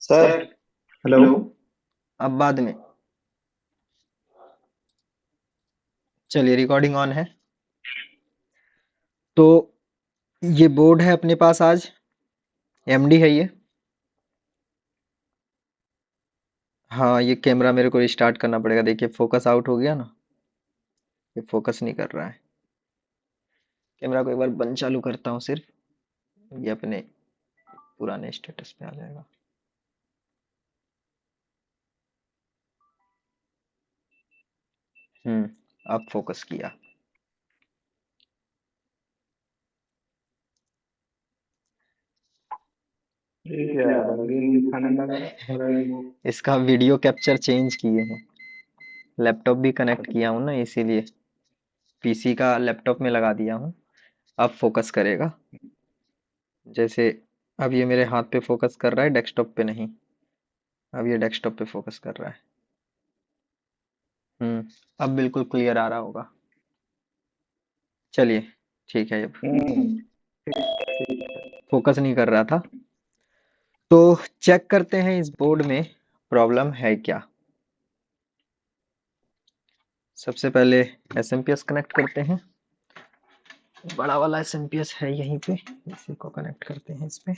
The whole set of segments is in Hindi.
सर। हेलो। हेलो। अब बाद में। चलिए, रिकॉर्डिंग ऑन है। तो ये बोर्ड है अपने पास आज। एमडी है ये। हाँ, ये कैमरा मेरे को रिस्टार्ट करना पड़ेगा। देखिए, फोकस आउट हो गया ना। ये फोकस नहीं कर रहा है। कैमरा को एक बार बंद चालू करता हूँ सिर्फ। ये अपने पुराने स्टेटस पे आ जाएगा। अब फोकस किया। ये क्या ग्रीन दिखाने लगा रेड वो। इसका वीडियो कैप्चर चेंज किए हैं। लैपटॉप भी कनेक्ट किया हूँ ना, इसीलिए पीसी का लैपटॉप में लगा दिया हूँ। अब फोकस करेगा। जैसे अब ये मेरे हाथ पे फोकस कर रहा है, डेस्कटॉप पे नहीं। अब ये डेस्कटॉप पे फोकस कर रहा है। अब बिल्कुल क्लियर आ रहा होगा। चलिए, ठीक है। अब हम्म। ठीक ठीक है। फोकस नहीं कर रहा था। तो चेक करते हैं इस बोर्ड में प्रॉब्लम है क्या। सबसे पहले एसएमपीएस कनेक्ट करते हैं। बड़ा वाला एसएमपीएस है यहीं पे। इसी को कनेक्ट करते हैं इस पे।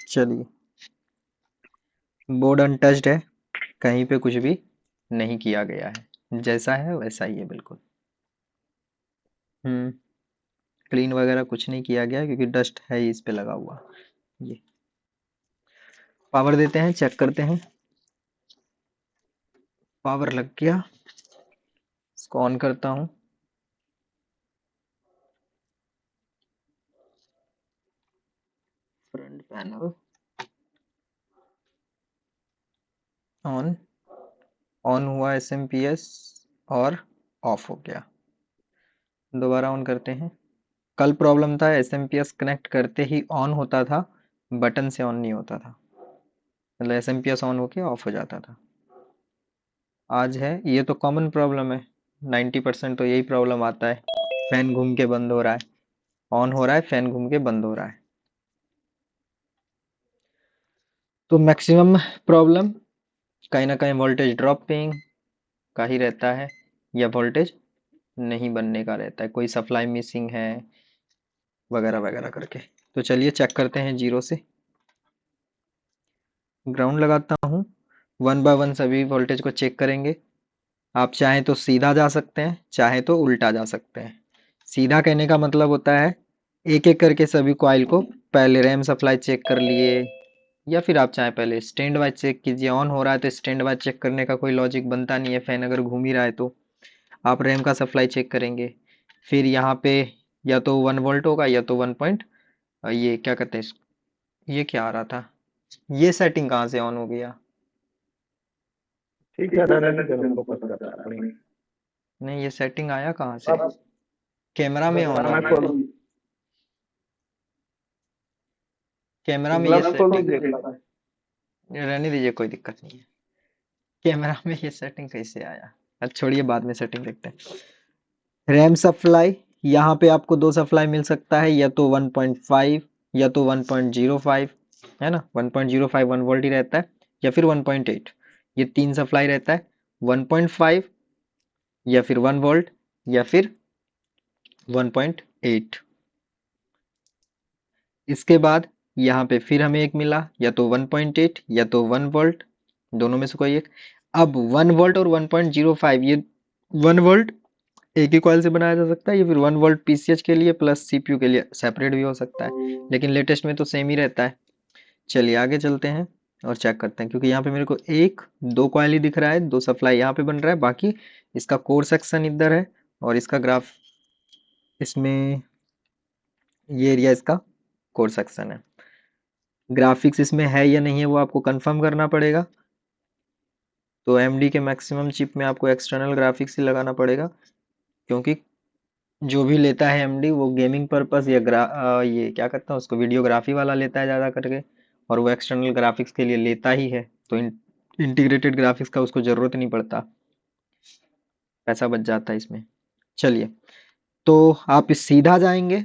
चलिए, बोर्ड अनटच्ड है। कहीं पे कुछ भी नहीं किया गया है, जैसा है वैसा ही है बिल्कुल। हम्म क्लीन वगैरह कुछ नहीं किया गया क्योंकि डस्ट है ही इस पे लगा हुआ। ये पावर देते हैं, चेक करते हैं। पावर लग गया। इसको ऑन करता हूँ। Front panel on. ऑन हुआ एसएमपीएस और ऑफ हो गया। दोबारा ऑन करते हैं। कल प्रॉब्लम था, एसएमपीएस कनेक्ट करते ही ऑन होता था, बटन से ऑन नहीं होता था। मतलब एसएमपीएस ऑन होके ऑफ हो जाता था। आज है, ये तो कॉमन प्रॉब्लम है। 90% तो यही प्रॉब्लम आता है। फैन घूम के बंद हो रहा है, ऑन हो रहा है, फैन घूम के बंद हो रहा है। तो मैक्सिमम प्रॉब्लम कहीं ना कहीं वोल्टेज ड्रॉपिंग का ही रहता है, या वोल्टेज नहीं बनने का रहता है, कोई सप्लाई मिसिंग है वगैरह वगैरह करके। तो चलिए चेक करते हैं जीरो से। ग्राउंड लगाता हूँ। वन बाय वन सभी वोल्टेज को चेक करेंगे। आप चाहें तो सीधा जा सकते हैं, चाहे तो उल्टा जा सकते हैं। सीधा कहने का मतलब होता है एक एक करके सभी कॉइल को पहले रैम सप्लाई चेक कर लिए, या फिर आप चाहे पहले स्टैंड वाइज चेक कीजिए। ऑन हो रहा है तो स्टैंड वाइज चेक करने का कोई लॉजिक बनता नहीं है, फैन अगर घूम ही रहा है तो। आप रैम का सप्लाई चेक करेंगे। फिर यहाँ पे या तो 1 वोल्ट होगा या तो 1 पॉइंट, ये क्या कहते हैं ये क्या आ रहा था, ये सेटिंग कहाँ से ऑन हो गया। ठीक है, रहने दीजिए, हम फोकस कर रहा है अपनी। नहीं, ये सेटिंग आया कहाँ से। अब कैमरा में ऑन गाना होना है। खोल। कैमरा में ये ग्लव्स खोल सेटिंग, दीजिए एक बार। रहने दीजिए, कोई दिक्कत नहीं है। कैमरा में ये सेटिंग कैसे आया। अच्छा छोड़िए, बाद में सेटिंग देखते हैं। रैम सप्लाई, यहाँ पे आपको दो सप्लाई मिल सकता है, या तो 1.5 या तो 1.05। है ना, 1.05 1 वोल्ट ही रहता है, या फिर 1.8। ये तीन सप्लाई रहता है। 1.5 या फिर 1 वोल्ट या फिर 1.8। इसके बाद यहाँ पे फिर हमें एक मिला, या तो 1.8 या तो 1 वोल्ट, दोनों में से कोई एक। अब 1 वोल्ट और 1.05, ये 1 वोल्ट एक ही कॉइल से बनाया जा सकता है, या फिर 1 वोल्ट पीसीएच के लिए प्लस सीपीयू के लिए सेपरेट भी हो सकता है, लेकिन लेटेस्ट में तो सेम ही रहता है। चलिए आगे चलते हैं और चेक करते हैं, क्योंकि यहाँ पे मेरे को एक दो कॉइल ही दिख रहा है, दो सप्लाई यहाँ पे बन रहा है, बाकी इसका कोर सेक्शन इधर है और इसका ग्राफ इसमें, ये एरिया इसका कोर सेक्शन है। ग्राफिक्स इसमें है या नहीं है वो आपको कंफर्म करना पड़ेगा। तो AMD के मैक्सिमम चिप में आपको एक्सटर्नल ग्राफिक्स ही लगाना पड़ेगा, क्योंकि जो भी लेता है AMD वो गेमिंग पर्पस या ये क्या कहते हैं उसको, वीडियोग्राफी वाला लेता है ज़्यादा करके, और वो एक्सटर्नल ग्राफिक्स के लिए लेता ही है। तो इंटीग्रेटेड ग्राफिक्स का उसको ज़रूरत नहीं पड़ता, पैसा बच जाता है इसमें। चलिए, तो आप सीधा जाएंगे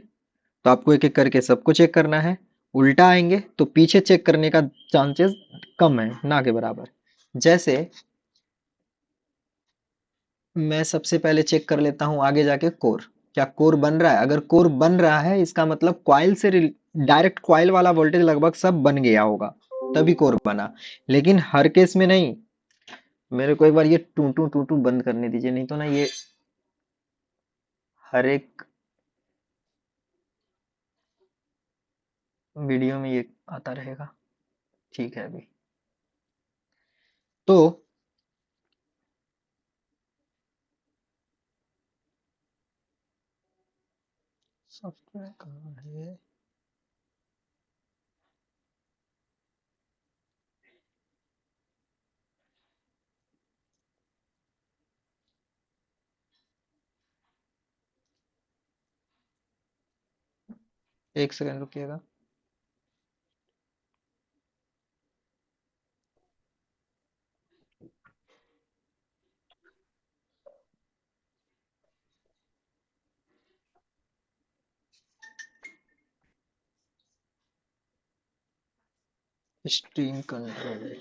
तो आपको एक एक करके सबको चेक करना है, उल्टा आएंगे तो पीछे चेक करने का चांसेस कम है, ना के बराबर। जैसे मैं सबसे पहले चेक कर लेता हूं आगे जाके कोर, क्या कोर बन रहा है? अगर कोर बन रहा है इसका मतलब कॉइल से डायरेक्ट कॉइल वाला वोल्टेज लगभग सब बन गया होगा, तभी कोर बना। लेकिन हर केस में नहीं। मेरे को एक बार ये टू टू टू टू बंद करने दीजिए, नहीं तो ना ये हर एक वीडियो में ये आता रहेगा। ठीक है अभी तो सॉफ्टवेयर कहाँ है? एक सेकंड रुकिएगा। स्ट्रीम कंट्रोल,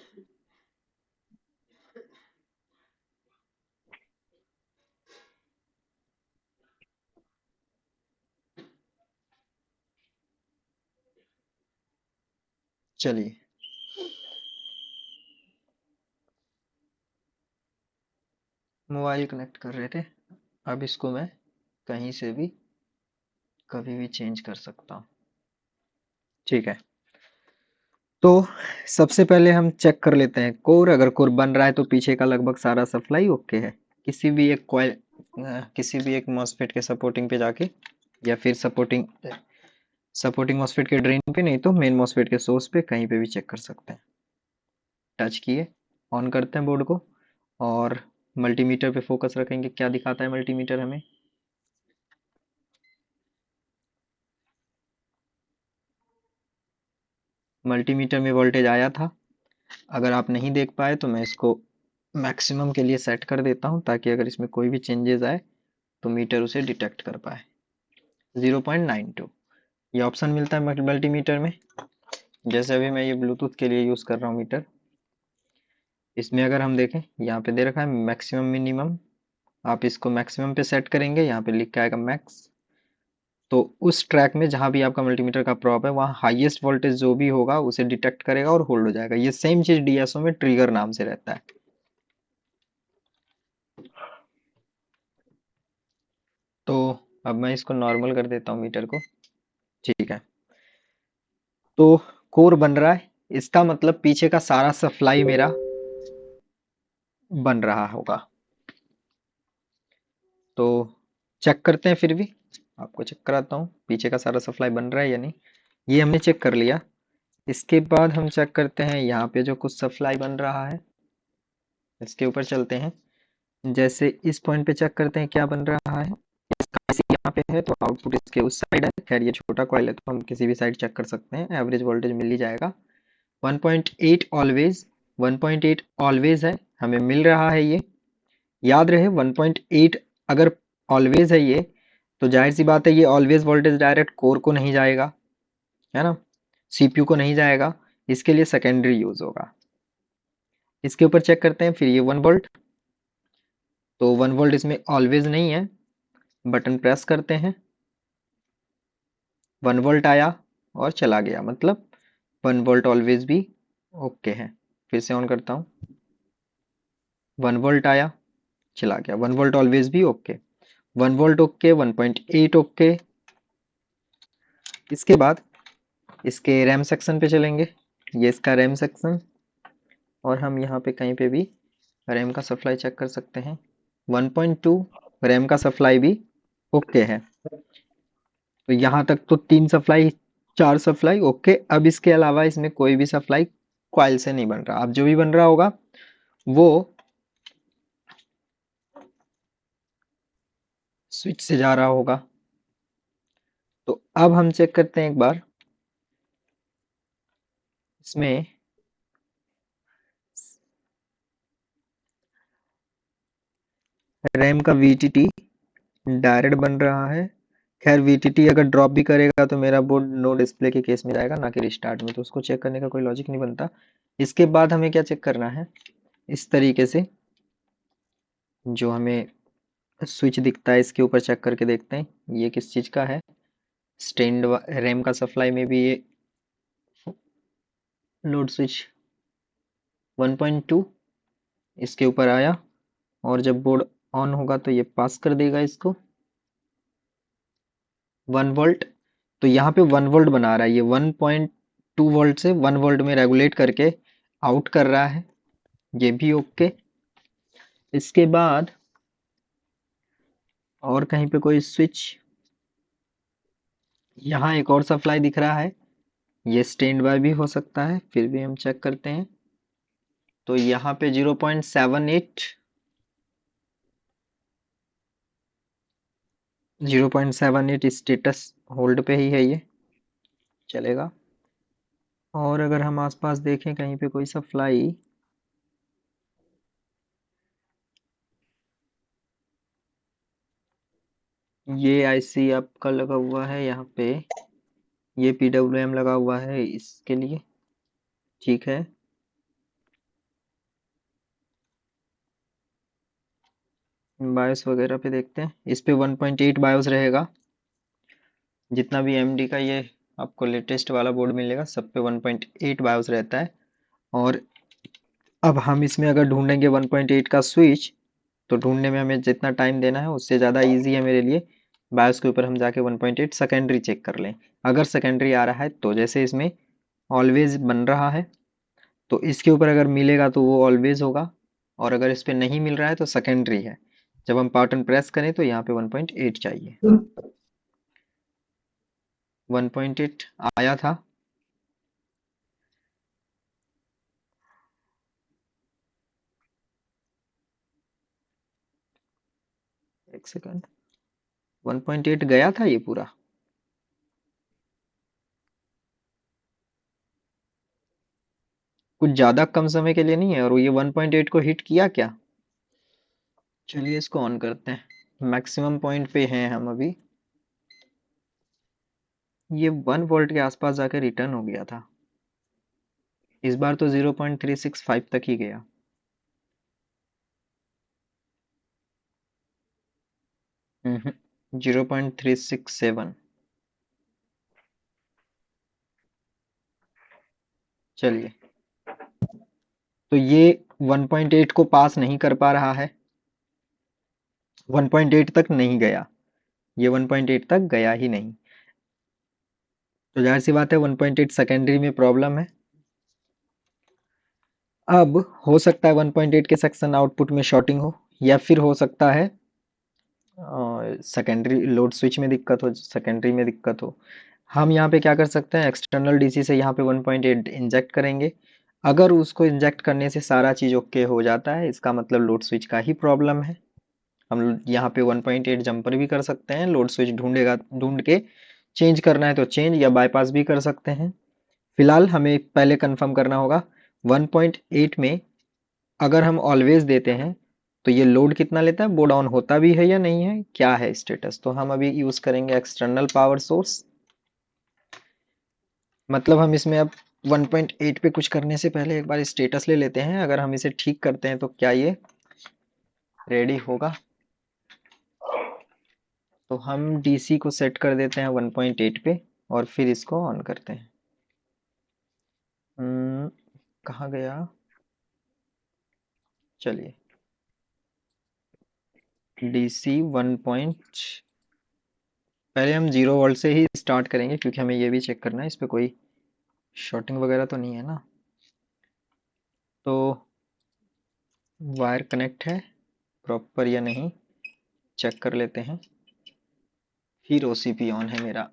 चलिए मोबाइल कनेक्ट कर रहे थे, अब इसको मैं कहीं से भी कभी भी चेंज कर सकता हूँ। ठीक है, तो सबसे पहले हम चेक कर लेते हैं कोर। अगर कोर बन रहा है तो पीछे का लगभग सारा सप्लाई ओके है। किसी भी एक कॉइल, किसी भी एक मॉसफेट के सपोर्टिंग पे जाके, या फिर सपोर्टिंग मॉसफेट के ड्रेन पे, नहीं तो मेन मॉसफेट के सोर्स पे, कहीं पे भी चेक कर सकते हैं। टच किए, ऑन करते हैं बोर्ड को, और मल्टीमीटर पे फोकस रखेंगे। क्या दिखाता है मल्टीमीटर हमें? मल्टीमीटर में वोल्टेज आया था। अगर आप नहीं देख पाए तो मैं इसको मैक्सिमम के लिए सेट कर देता हूँ, ताकि अगर इसमें कोई भी चेंजेस आए तो मीटर उसे डिटेक्ट कर पाए। 0.92 ये ऑप्शन मिलता है मल्टीमीटर में। जैसे अभी मैं ये ब्लूटूथ के लिए यूज़ कर रहा हूँ मीटर, इसमें अगर हम देखें यहाँ पे दे रखा है मैक्सिमम मिनिमम। आप इसको मैक्सिमम पे सेट करेंगे, यहाँ पे लिख के आएगा मैक्स। तो उस ट्रैक में जहाँ भी आपका मल्टीमीटर का प्रॉप है, वहाँ हाईएस्ट वोल्टेज जो भी होगा उसे डिटेक्ट करेगा और होल्ड हो जाएगा। ये सेम चीज़ डीएसओ में ट्रिगर नाम से रहता है। तो अब मैं इसको नॉर्मल कर देता हूँ मीटर को। ठीक है, तो कोर बन रहा है, इसका मतलब पीछे का सारा सप्लाई मेरा बन रहा होगा। तो चेक करते हैं, फिर भी आपको चेक कराता हूँ पीछे का सारा सप्लाई बन रहा है या नहीं। ये हमने चेक कर लिया। इसके बाद हम चेक करते हैं यहाँ पे जो कुछ सप्लाई बन रहा है, इसके ऊपर चलते हैं। जैसे इस पॉइंट पे चेक करते हैं क्या बन रहा है। इसी यहाँ पे है तो आउटपुट इसके उस साइड है। खैर ये छोटा कॉइल है तो हम किसी भी साइड चेक कर सकते हैं, एवरेज वोल्टेज मिल ही जाएगा। 1.8 ऑलवेज, 1.8 ऑलवेज है, हमें मिल रहा है ये। याद रहे 1.8 अगर ऑलवेज है ये, तो जाहिर सी बात है ये ऑलवेज वोल्टेज डायरेक्ट कोर को नहीं जाएगा, है ना, सीपीयू को नहीं जाएगा, इसके लिए सेकेंडरी यूज होगा। इसके ऊपर चेक करते हैं फिर ये 1 वोल्ट, तो 1 वोल्ट इसमें ऑलवेज नहीं है। बटन प्रेस करते हैं, 1 वोल्ट आया और चला गया, मतलब 1 वोल्ट ऑलवेज भी ओके है। फिर से ऑन करता हूँ, 1 वोल्ट आया चला गया, 1 वोल्ट ऑलवेज भी ओके, 1 वोल्ट ओके, 1.8 ओके। इसके बाद इसके रैम सेक्शन पे चलेंगे, ये इसका रैम सेक्शन, और हम यहाँ पे कहीं पे भी रैम का सप्लाई चेक कर सकते हैं। 1.2 रैम का सप्लाई भी ओके है। तो यहाँ तक तो 3 सप्लाई, 4 सप्लाई ओके। अब इसके अलावा इसमें कोई भी सप्लाई कॉइल से नहीं बन रहा। अब जो भी बन रहा होगा वो स्विच से जा रहा होगा। तो अब हम चेक करते हैं एक बार इसमें रैम का वीटीटी डायरेक्ट बन रहा है। खैर वीटीटी अगर ड्रॉप भी करेगा तो मेरा बोर्ड नो डिस्प्ले के केस में जाएगा, ना कि रिस्टार्ट में, तो उसको चेक करने का कोई लॉजिक नहीं बनता। इसके बाद हमें क्या चेक करना है, इस तरीके से जो हमें स्विच दिखता है इसके ऊपर चेक करके देखते हैं ये किस चीज़ का है। स्टैंड रैम का सप्लाई में भी ये लोड स्विच 1.2 इसके ऊपर आया, और जब बोर्ड ऑन होगा तो ये पास कर देगा इसको 1 वोल्ट। तो यहाँ पे 1 वोल्ट बना रहा है, ये 1.2 वोल्ट से 1 वोल्ट में रेगुलेट करके आउट कर रहा है, ये भी ओके। इसके बाद और कहीं पे कोई स्विच, यहाँ एक और सप्लाई दिख रहा है, ये स्टैंड बाय भी हो सकता है, फिर भी हम चेक करते हैं। तो यहाँ पे 0.78 स्टेटस होल्ड पे ही है, ये चलेगा। और अगर हम आसपास देखें कहीं पे कोई सप्लाई, ये आईसी आपका लगा हुआ है यहाँ पे, ये पीडब्ल्यूएम लगा हुआ है इसके लिए, ठीक है। बायोस वगैरह पे देखते हैं, इस पे 1.8 बायोस रहेगा। जितना भी एमडी का ये आपको लेटेस्ट वाला बोर्ड मिलेगा सब पे 1.8 बायोस रहता है। और अब हम इसमें अगर ढूंढेंगे 1.8 का स्विच, तो ढूंढने में हमें जितना टाइम देना है उससे ज़्यादा इजी है मेरे लिए। बायोस के ऊपर हम जाके 1.8 सेकेंडरी चेक कर लें। अगर सेकेंडरी आ रहा है तो जैसे इसमें ऑलवेज बन रहा है, तो इसके ऊपर अगर मिलेगा तो वो ऑलवेज होगा, और अगर इस पे नहीं मिल रहा है तो सेकेंडरी है। जब हम बटन प्रेस करें तो यहाँ पे 1.8 चाहिए। 1.8 आया था। एक सेकंड, 1.8 गया था ये पूरा। कुछ ज्यादा कम समय के लिए नहीं है, और ये 1.8 को हिट किया क्या। चलिए इसको ऑन करते हैं, मैक्सिमम पॉइंट पे हैं हम अभी। ये 1 वोल्ट के आसपास जाकर रिटर्न हो गया था, इस बार तो 0.365 तक ही गया। 0.367। चलिए, तो ये 1.8 को पास नहीं कर पा रहा है, 1.8 तक नहीं गया, ये 1.8 तक गया ही नहीं। तो जाहिर सी बात है 1.8 सेकेंडरी में प्रॉब्लम है। अब हो सकता है 1.8 के सेक्शन आउटपुट में शॉर्टिंग हो, या फिर हो सकता है सेकेंडरी लोड स्विच में दिक्कत हो, सेकेंडरी में दिक्कत हो। हम यहाँ पे क्या कर सकते हैं, एक्सटर्नल डीसी से यहाँ पे 1.8 इंजेक्ट करेंगे। अगर उसको इंजेक्ट करने से सारा चीज़ ओके हो जाता है, इसका मतलब लोड स्विच का ही प्रॉब्लम है। हम यहाँ पे 1.8 जंपर भी कर सकते हैं, लोड स्विच ढूंढ के चेंज करना है तो चेंज या बाईपास भी कर सकते हैं। फिलहाल हमें पहले कंफर्म करना होगा 1.8 में अगर हम ऑलवेज देते हैं तो ये लोड कितना लेता है, बोर्ड ऑन होता भी है या नहीं है, क्या है स्टेटस। तो हम अभी यूज करेंगे एक्सटर्नल पावर सोर्स। मतलब हम इसमें अब 1.8 पे कुछ करने से पहले एक बार स्टेटस ले लेते हैं, अगर हम इसे ठीक करते हैं तो क्या ये रेडी होगा। तो हम डीसी को सेट कर देते हैं 1.8 पे, और फिर इसको ऑन करते हैं। कहाँ गया, चलिए डीसी 1 पहले हम 0 वोल्ट से ही स्टार्ट करेंगे, क्योंकि हमें ये भी चेक करना है इस पे कोई शॉर्टिंग वगैरह तो नहीं है ना। तो वायर कनेक्ट है प्रॉपर या नहीं चेक कर लेते हैं। फिर ओसीपी ऑन है मेरा।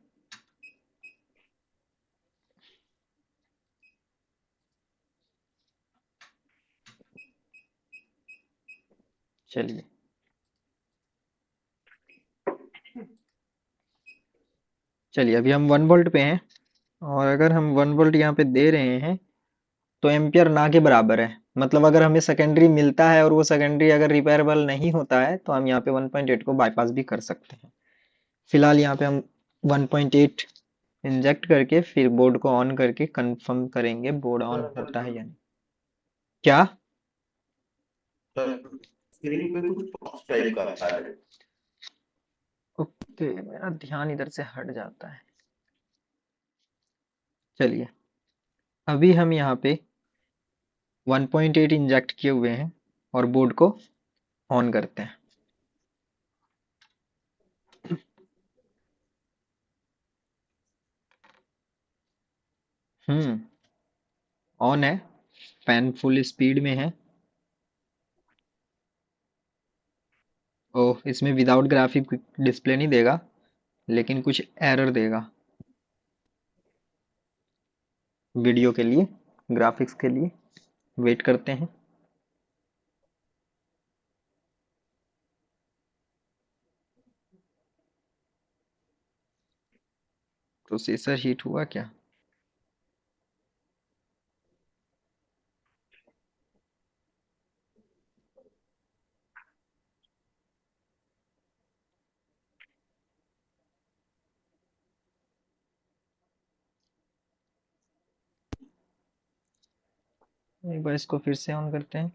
चलिए चलिए अभी हम 1 वोल्ट पे हैं, और अगर हम 1 वोल्ट यहाँ पे दे रहे हैं तो एम्पियर ना के बराबर है। मतलब अगर हमें सेकेंडरी मिलता है और वो सेकेंडरी अगर रिपेयरेबल नहीं होता है तो हम यहाँ पे 1.8 को बाईपास भी कर सकते हैं। फिलहाल यहाँ पे हम 1.8 इंजेक्ट करके फिर बोर्ड को ऑन करके कंफर्म करेंगे बोर्ड ऑन होता है या नहीं। क्या? स्क्रीन पे कुछ बॉक्स टाइप का आ रहा है। ओके, मेरा ध्यान इधर से हट जाता है। चलिए अभी हम यहाँ पे 1.8 इंजेक्ट किए हुए हैं और बोर्ड को ऑन करते हैं। ऑन है, फैन फुल स्पीड में है। ओह, इसमें विदाउट ग्राफिक डिस्प्ले नहीं देगा, लेकिन कुछ एरर देगा वीडियो के लिए, ग्राफिक्स के लिए। वेट करते हैं। प्रोसेसर हीट हुआ क्या? एक बार इसको फिर से ऑन करते हैं।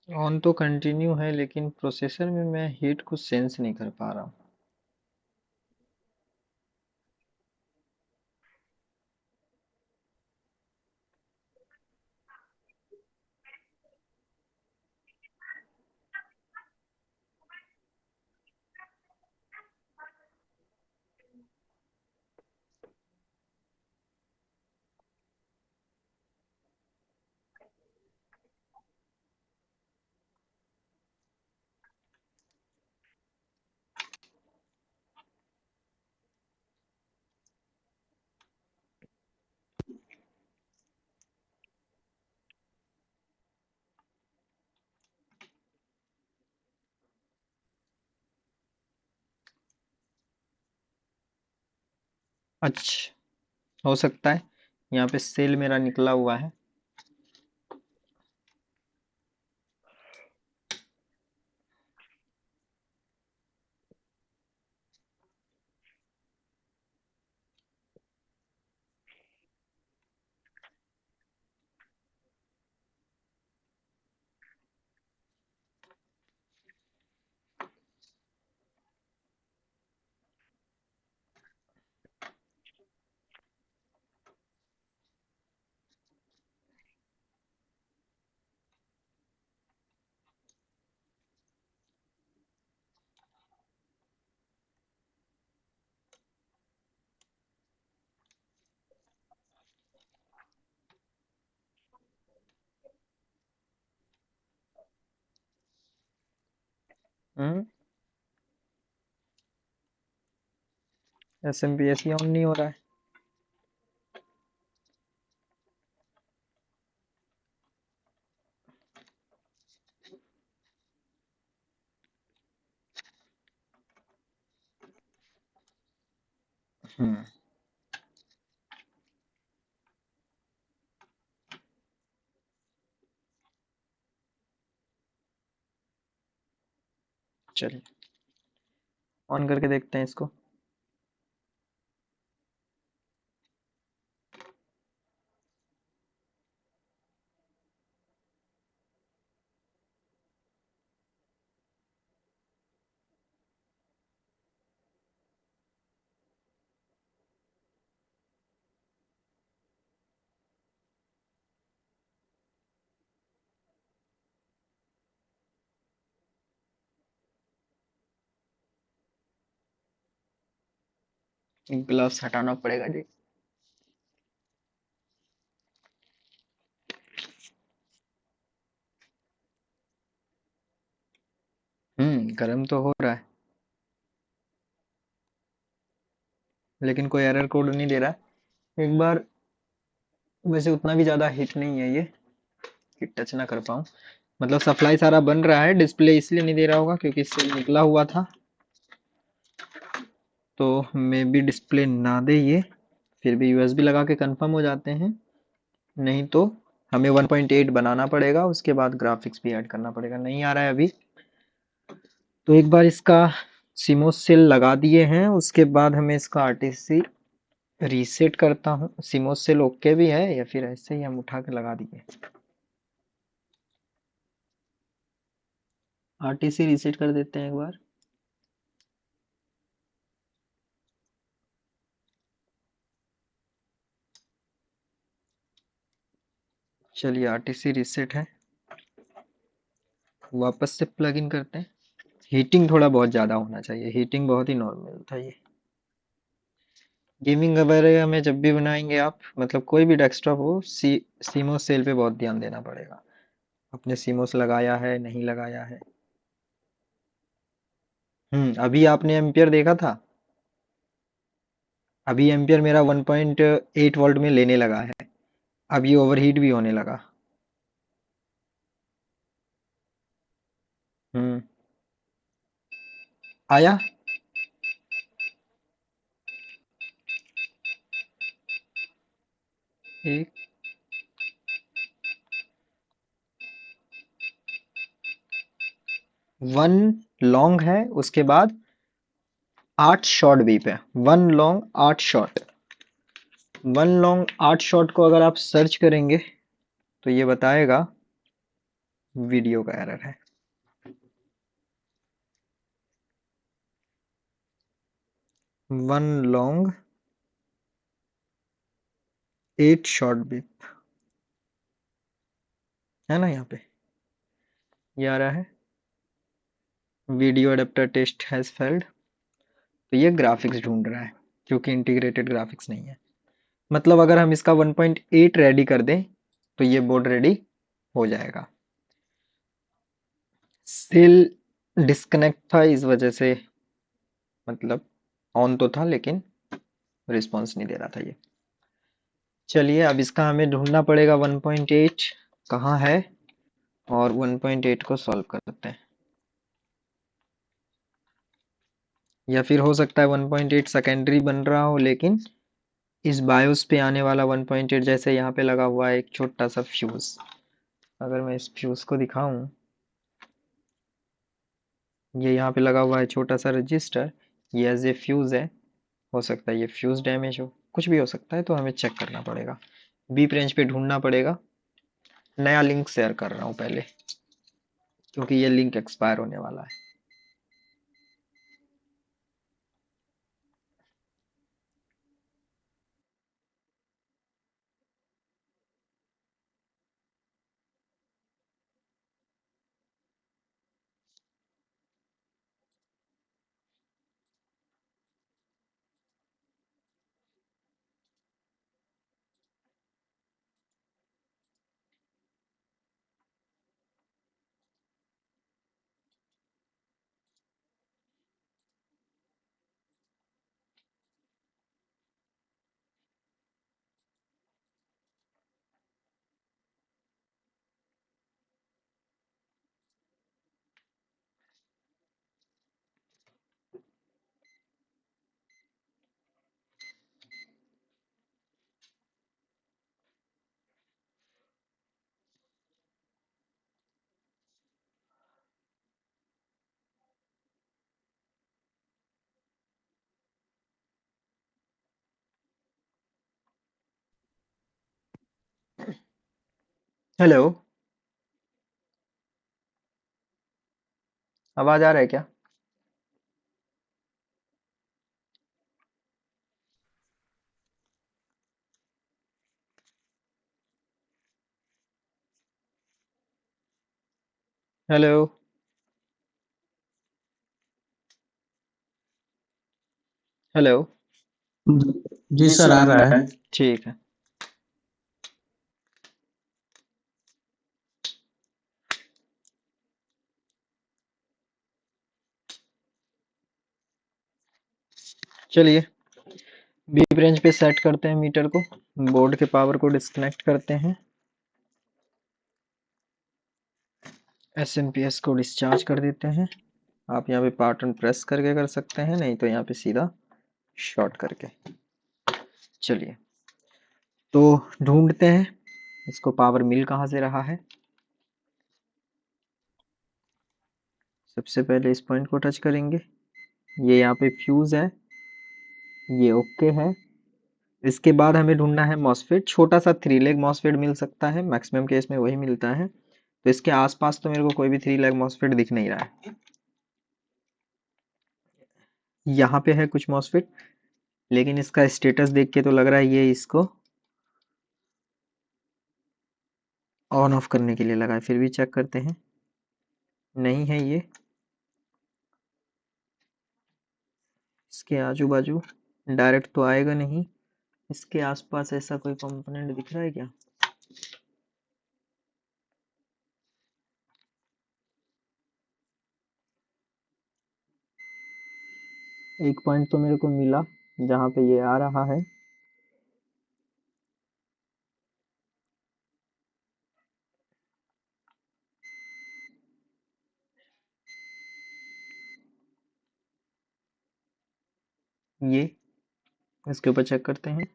ऑन तो कंटिन्यू है, लेकिन प्रोसेसर में मैं हीट कुछ सेंस नहीं कर पा रहा हूँ। अच्छा, हो सकता है यहाँ पे सेल मेरा निकला हुआ है। हम्म SMPS ऑन नहीं हो रहा है। हम्म चलिए ऑन करके देखते हैं इसको। ग्लव्स हटाना पड़ेगा जी। गर्म तो हो रहा है, लेकिन कोई एरर कोड नहीं दे रहा है। एक बार, वैसे उतना भी ज्यादा हिट नहीं है ये कि टच ना कर पाऊँ। मतलब सप्लाई सारा बन रहा है, डिस्प्ले इसलिए नहीं दे रहा होगा क्योंकि इससे निकला हुआ था, तो मे बी डिस्प्ले ना दे ये। फिर भी यूएसबी लगा के कंफर्म हो जाते हैं, नहीं तो हमें 1.8 बनाना पड़ेगा, उसके बाद ग्राफिक्स भी ऐड करना पड़ेगा। नहीं आ रहा है अभी, तो एक बार इसका सिमोस सेल लगा दिए हैं, उसके बाद हमें इसका आरटीसी रीसेट करता हूँ। सिमोस सेल ओके भी है या फिर ऐसे ही हम उठा के लगा दिए? आरटीसी रीसेट कर देते हैं एक बार। चलिए आरटीसी रीसेट है, वापस से प्लग इन करते हैं। हीटिंग थोड़ा बहुत ज़्यादा होना चाहिए, हीटिंग बहुत ही नॉर्मल था ये। गेमिंग वगैरह में जब भी बनाएंगे आप, मतलब कोई भी डेस्कटॉप हो, सीमोस सेल पे बहुत ध्यान देना पड़ेगा। आपने सीमोस लगाया है नहीं लगाया है। अभी आपने एम्पियर देखा था? अभी एम्पियर मेरा 1.8 वोल्ट में लेने लगा है, अब ये ओवरहीट भी होने लगा। हम्म आया। एक 1 लॉन्ग है, उसके बाद 8 शॉर्ट बीप है। 1 लॉन्ग 8 शॉर्ट। 1 लॉन्ग 8 शॉर्ट को अगर आप सर्च करेंगे तो ये बताएगा वीडियो का एरर है। 1 लॉन्ग 8 शॉर्ट बीप है ना, यहाँ पे ये आ रहा है video adapter test has failed. तो ये ग्राफिक्स ढूंढ रहा है, क्योंकि इंटीग्रेटेड ग्राफिक्स नहीं है। मतलब अगर हम इसका 1.8 रेडी कर दें तो ये बोर्ड रेडी हो जाएगा। सेल डिस्कनेक्ट था, इस वजह से, मतलब ऑन तो था लेकिन रिस्पॉन्स नहीं दे रहा था ये। चलिए अब इसका हमें ढूंढना पड़ेगा 1.8 कहाँ है, और 1.8 को सॉल्व करते हैं। या फिर हो सकता है 1.8 सेकेंडरी बन रहा हो, लेकिन इस बायोस पे आने वाला 1.8, जैसे यहाँ पे लगा हुआ है एक छोटा सा फ्यूज। अगर मैं इस फ्यूज को दिखाऊं, ये यहाँ पे लगा हुआ है छोटा सा रजिस्टर, ये एज ए फ्यूज है। हो सकता है ये फ्यूज डैमेज हो, कुछ भी हो सकता है, तो हमें चेक करना पड़ेगा। बीप रेंज पे ढूंढना पड़ेगा। नया लिंक शेयर कर रहा हूँ पहले, क्योंकि ये लिंक एक्सपायर होने वाला है। हेलो, आवाज आ रहा है क्या? Hello, hello. जी सर, आ रहा है। ठीक है। चलिए बी ब्रांच पे सेट करते हैं मीटर को, बोर्ड के पावर को डिस्कनेक्ट करते हैं, एसएमपीएस को डिस्चार्ज कर देते हैं। आप यहाँ पे पार्टन प्रेस करके कर सकते हैं, नहीं तो यहाँ पे सीधा शॉर्ट करके। चलिए तो ढूंढते हैं इसको पावर मिल कहाँ से रहा है। सबसे पहले इस पॉइंट को टच करेंगे, ये यहाँ पे फ्यूज है, ये ओके है। इसके बाद हमें ढूंढना है मॉसफेट, छोटा सा 3 लेग मॉसफेट मिल सकता है, मैक्सिमम केस में वही मिलता है। तो इसके आसपास तो मेरे को कोई भी 3 लेग मॉसफेट दिख नहीं रहा है। यहाँ पे है कुछ मॉसफेट, लेकिन इसका स्टेटस देख के तो लग रहा है ये इसको ऑन ऑफ करने के लिए लगा है। फिर भी चेक करते हैं, नहीं है ये। इसके आजू बाजू डायरेक्ट तो आएगा नहीं, इसके आसपास ऐसा कोई कंपोनेंट दिख रहा है क्या? एक पॉइंट तो मेरे को मिला जहाँ पे ये आ रहा है, ये इसके ऊपर चेक करते हैं।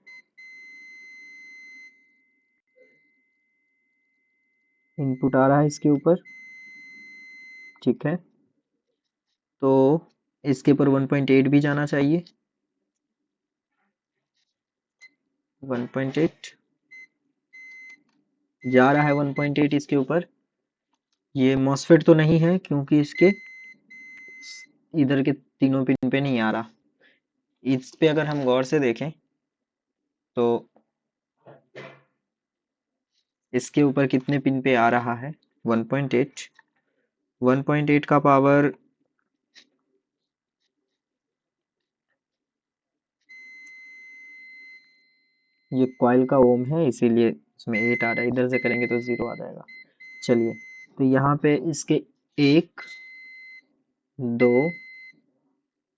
इनपुट आ रहा है इसके ऊपर, ठीक है। तो इसके ऊपर 1.8 भी जाना चाहिए, 1.8 जा रहा है, 1.8 इसके ऊपर। ये मॉसफेट तो नहीं है क्योंकि इसके इधर के तीनों पिन पे नहीं आ रहा। इस पे अगर हम गौर से देखें तो इसके ऊपर कितने पिन पे आ रहा है, 1.8। 1.8 का पावर ये कॉइल का ओम है, इसीलिए इसमें 8 आ रहा है, इधर से करेंगे तो 0 आ जाएगा। चलिए तो यहाँ पे इसके 1 2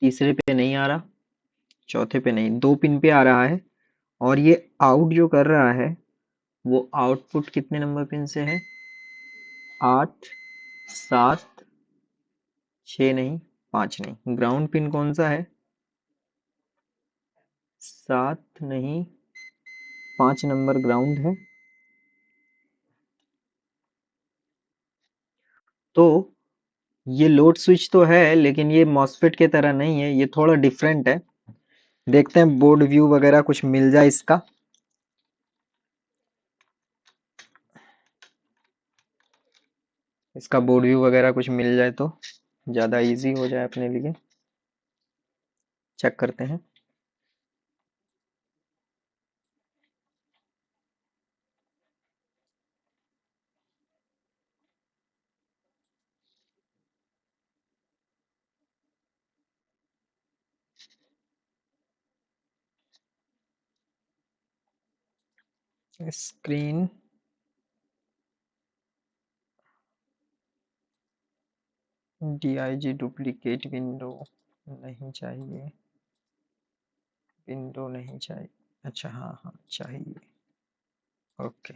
तीसरे पे नहीं आ रहा, चौथे पे नहीं, 2 पिन पे आ रहा है। और ये आउट जो कर रहा है वो आउटपुट कितने नंबर पिन से है, 8 7 6 नहीं 5 नहीं। ग्राउंड पिन कौन सा है, 7 नहीं 5 नंबर ग्राउंड है। तो ये लोड स्विच तो है, लेकिन ये मॉसफेट के तरह नहीं है, ये थोड़ा डिफरेंट है। देखते हैं बोर्ड व्यू वगैरह कुछ मिल जाए इसका। इसका बोर्ड व्यू वगैरह कुछ मिल जाए तो ज़्यादा इजी हो जाए अपने लिए। चेक करते हैं। स्क्रीन DIG डुप्लीकेट विंडो नहीं चाहिए, विंडो नहीं चाहिए। अच्छा हाँ हाँ चाहिए, ओके।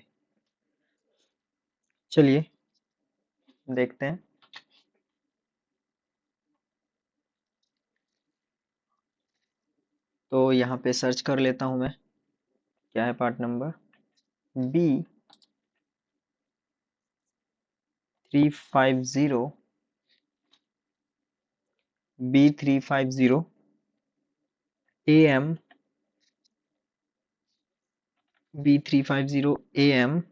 चलिए देखते हैं। तो यहाँ पे सर्च कर लेता हूँ मैं, क्या है part number B350, B350 AM, B350 AM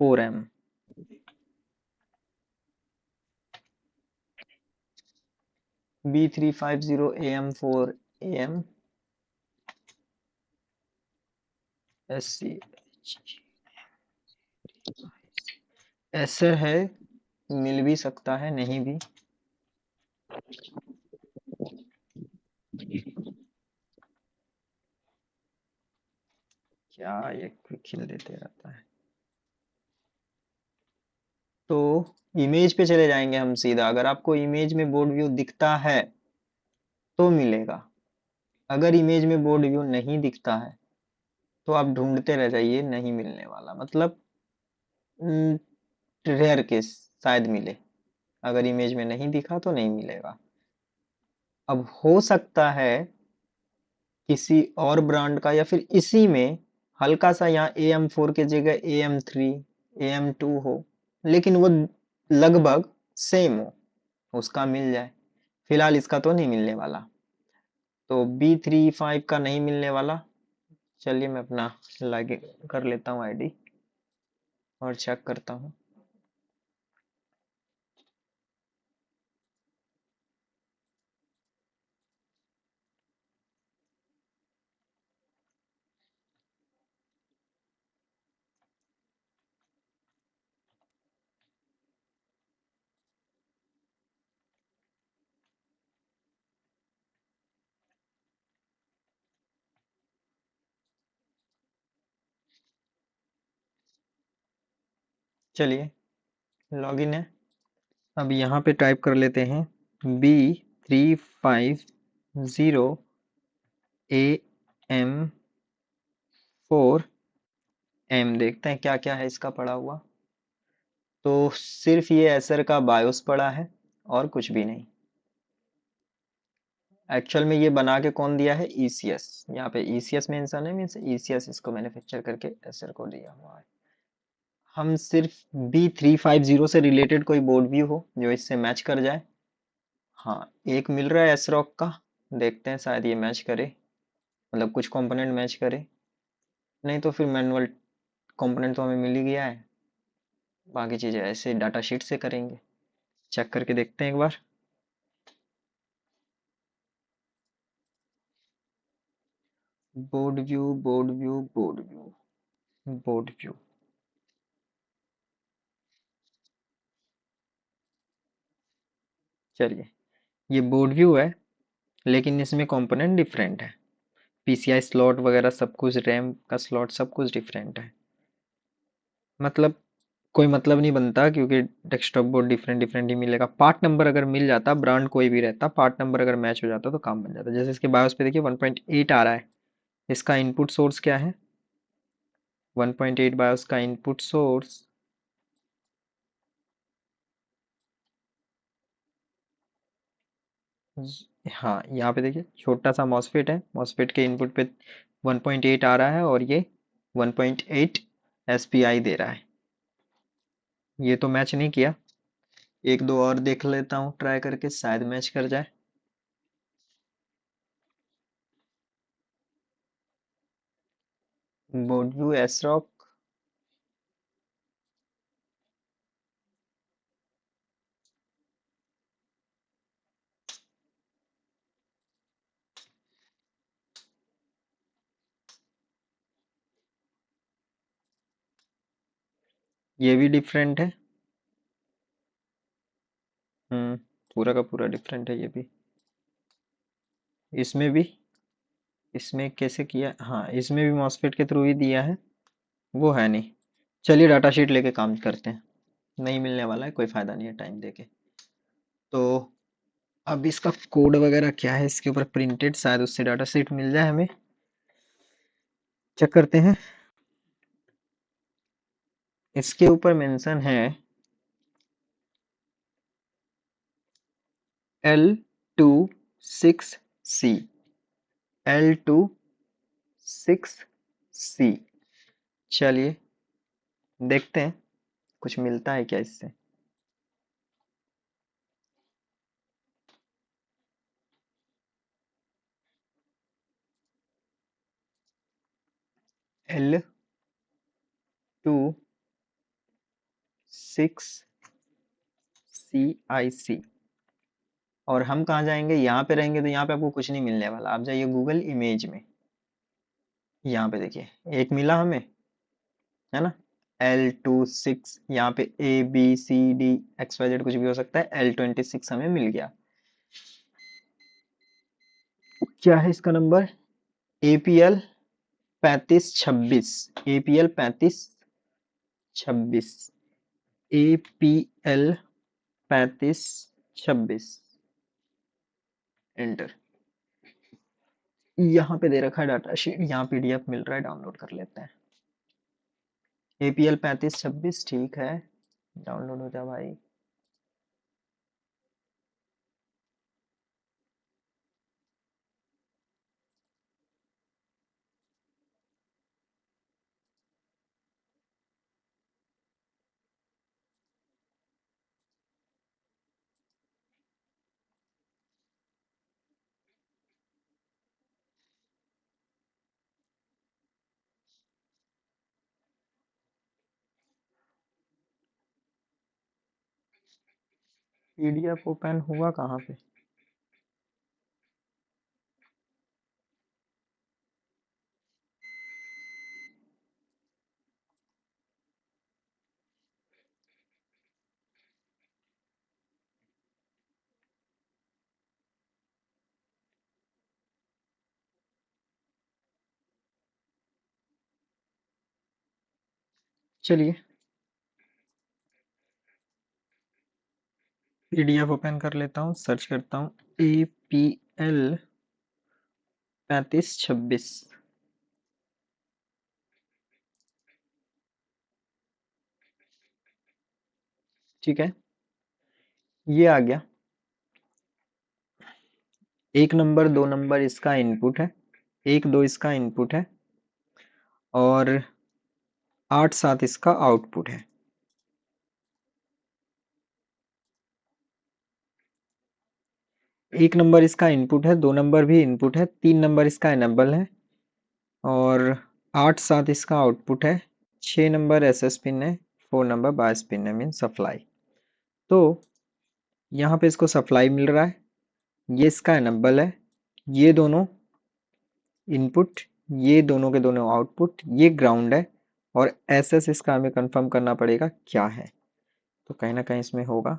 4M, B350 AM 4AM SC ऐसे है, मिल भी सकता है नहीं भी। क्या ये खिल देते रहता है। तो इमेज पे चले जाएंगे हम सीधा। अगर आपको इमेज में बोर्ड व्यू दिखता है तो मिलेगा, अगर इमेज में बोर्ड व्यू नहीं दिखता है तो आप ढूंढते रह जाइए, नहीं मिलने वाला। मतलब रेयर केस शायद मिले, अगर इमेज में नहीं दिखा तो नहीं मिलेगा। अब हो सकता है किसी और ब्रांड का या फिर इसी में हल्का सा यहाँ AM4 की जगह AM3 AM2 हो, लेकिन वो लगभग सेम हो, उसका मिल जाए। फिलहाल इसका तो नहीं मिलने वाला, तो B35 का नहीं मिलने वाला। चलिए मैं अपना लॉगिन कर लेता हूँ आईडी और चेक करता हूँ। चलिए लॉगिन है। अब यहाँ पे टाइप कर लेते हैं B350AM4M। देखते हैं क्या क्या है इसका पड़ा हुआ। तो सिर्फ ये एसर का बायोस पड़ा है और कुछ भी नहीं। एक्चुअल में ये बना के कौन दिया है? ECS। यहाँ पे ECS मेंशन है, मीन्स ECS इसको मैन्युफैक्चर करके एसर को दिया हुआ है। हम सिर्फ B350 से रिलेटेड कोई बोर्ड व्यू हो जो इससे मैच कर जाए। हाँ, एक मिल रहा है एसरॉक का, देखते हैं शायद ये मैच करे, मतलब कुछ कंपोनेंट मैच करे। नहीं तो फिर मैनुअल कंपोनेंट तो हमें मिल ही गया है, बाकी चीज़ें ऐसे डाटा शीट से करेंगे। चेक करके देखते हैं एक बार। Board view board view board view board view. चलिए ये बोर्ड व्यू है, लेकिन इसमें कंपोनेंट डिफरेंट है। PCI स्लॉट वगैरह सब कुछ, रैम का स्लॉट सब कुछ डिफरेंट है। मतलब कोई मतलब नहीं बनता, क्योंकि डेस्कटॉप बोर्ड डिफरेंट डिफरेंट ही मिलेगा। पार्ट नंबर अगर मिल जाता, ब्रांड कोई भी रहता, पार्ट नंबर अगर मैच हो जाता तो काम बन जाता। जैसे इसके बायोस पे देखिए 1.8 आ रहा है, इसका इनपुट सोर्स क्या है? 1.8 बायोस का इनपुट सोर्स हाँ, यहाँ पे देखिए छोटा सा मॉसफेट है, मॉसफेट के इनपुट पे 1.8 आ रहा है और ये 1.8 SPI दे रहा है। ये तो मैच नहीं किया। एक दो और देख लेता हूँ ट्राई करके, शायद मैच कर जाए। बोर्ड व्यू एसरॉक, ये भी डिफरेंट है। पूरा का पूरा डिफरेंट है ये भी। इसमें भी, इसमें कैसे किया? हाँ, इसमें भी मॉसफेट के थ्रू ही दिया है, वो है नहीं। चलिए डाटा शीट लेके काम करते हैं, नहीं मिलने वाला है, कोई फायदा नहीं है टाइम देके। तो अब इसका कोड वगैरह क्या है इसके ऊपर प्रिंटेड, शायद उससे डाटा शीट मिल जाए हमें। चेक करते हैं। इसके ऊपर मेंशन है L26C, L26C। चलिए देखते हैं कुछ मिलता है क्या इससे। L26CIC। और हम कहाँ जाएंगे? यहाँ पे रहेंगे तो यहाँ पे आपको कुछ नहीं मिलने वाला। आप जाइए गूगल इमेज में, यहाँ पे देखिए एक मिला हमें, है ना? L26, यहाँ पे ABCDXYZ कुछ भी हो सकता है। L26 हमें मिल गया। क्या है इसका number? APL 3526 APL 3526 APL 3526 enter. यहाँ पे दे रखा है डाटा शीट, यहाँ PDF मिल रहा है, डाउनलोड कर लेते हैं। APL 3526 ठीक है, डाउनलोड हो जा भाई। PDF ओपन हुआ कहाँ पे? चलिए PDF ओपन कर लेता हूँ, सर्च करता हूँ APL 3526। ठीक है, ये आ गया। 1 नंबर 2 नंबर इसका इनपुट है, 1 2 इसका इनपुट है और 8 7 इसका आउटपुट है। एक नंबर इसका इनपुट है, 2 नंबर भी इनपुट है, 3 नंबर इसका एनेबल है और 8 7 इसका आउटपुट है। 6 नंबर SS पिन है, 4 नंबर बायस पिन है, मीन सप्लाई। तो यहाँ पे इसको सप्लाई मिल रहा है, ये इसका एनेबल है, ये दोनों इनपुट, ये दोनों के दोनों आउटपुट, ये ग्राउंड है और SS इसका हमें कंफर्म करना पड़ेगा क्या है। तो कहीं ना कहीं इसमें होगा।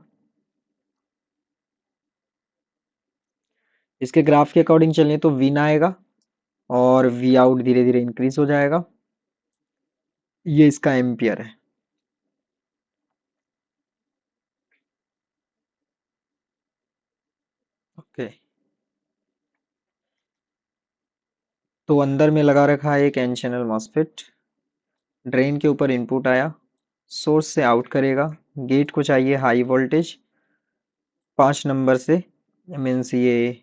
इसके ग्राफ के अकॉर्डिंग चलें तो विन आएगा और वी आउट धीरे धीरे इंक्रीज हो जाएगा। ये इसका एम्पियर है। ओके, तो अंदर में लगा रखा है एक एन चैनल मॉसफेट। ड्रेन के ऊपर इनपुट आया, सोर्स से आउट करेगा, गेट को चाहिए हाई वोल्टेज 5 नंबर से, मीन्स ये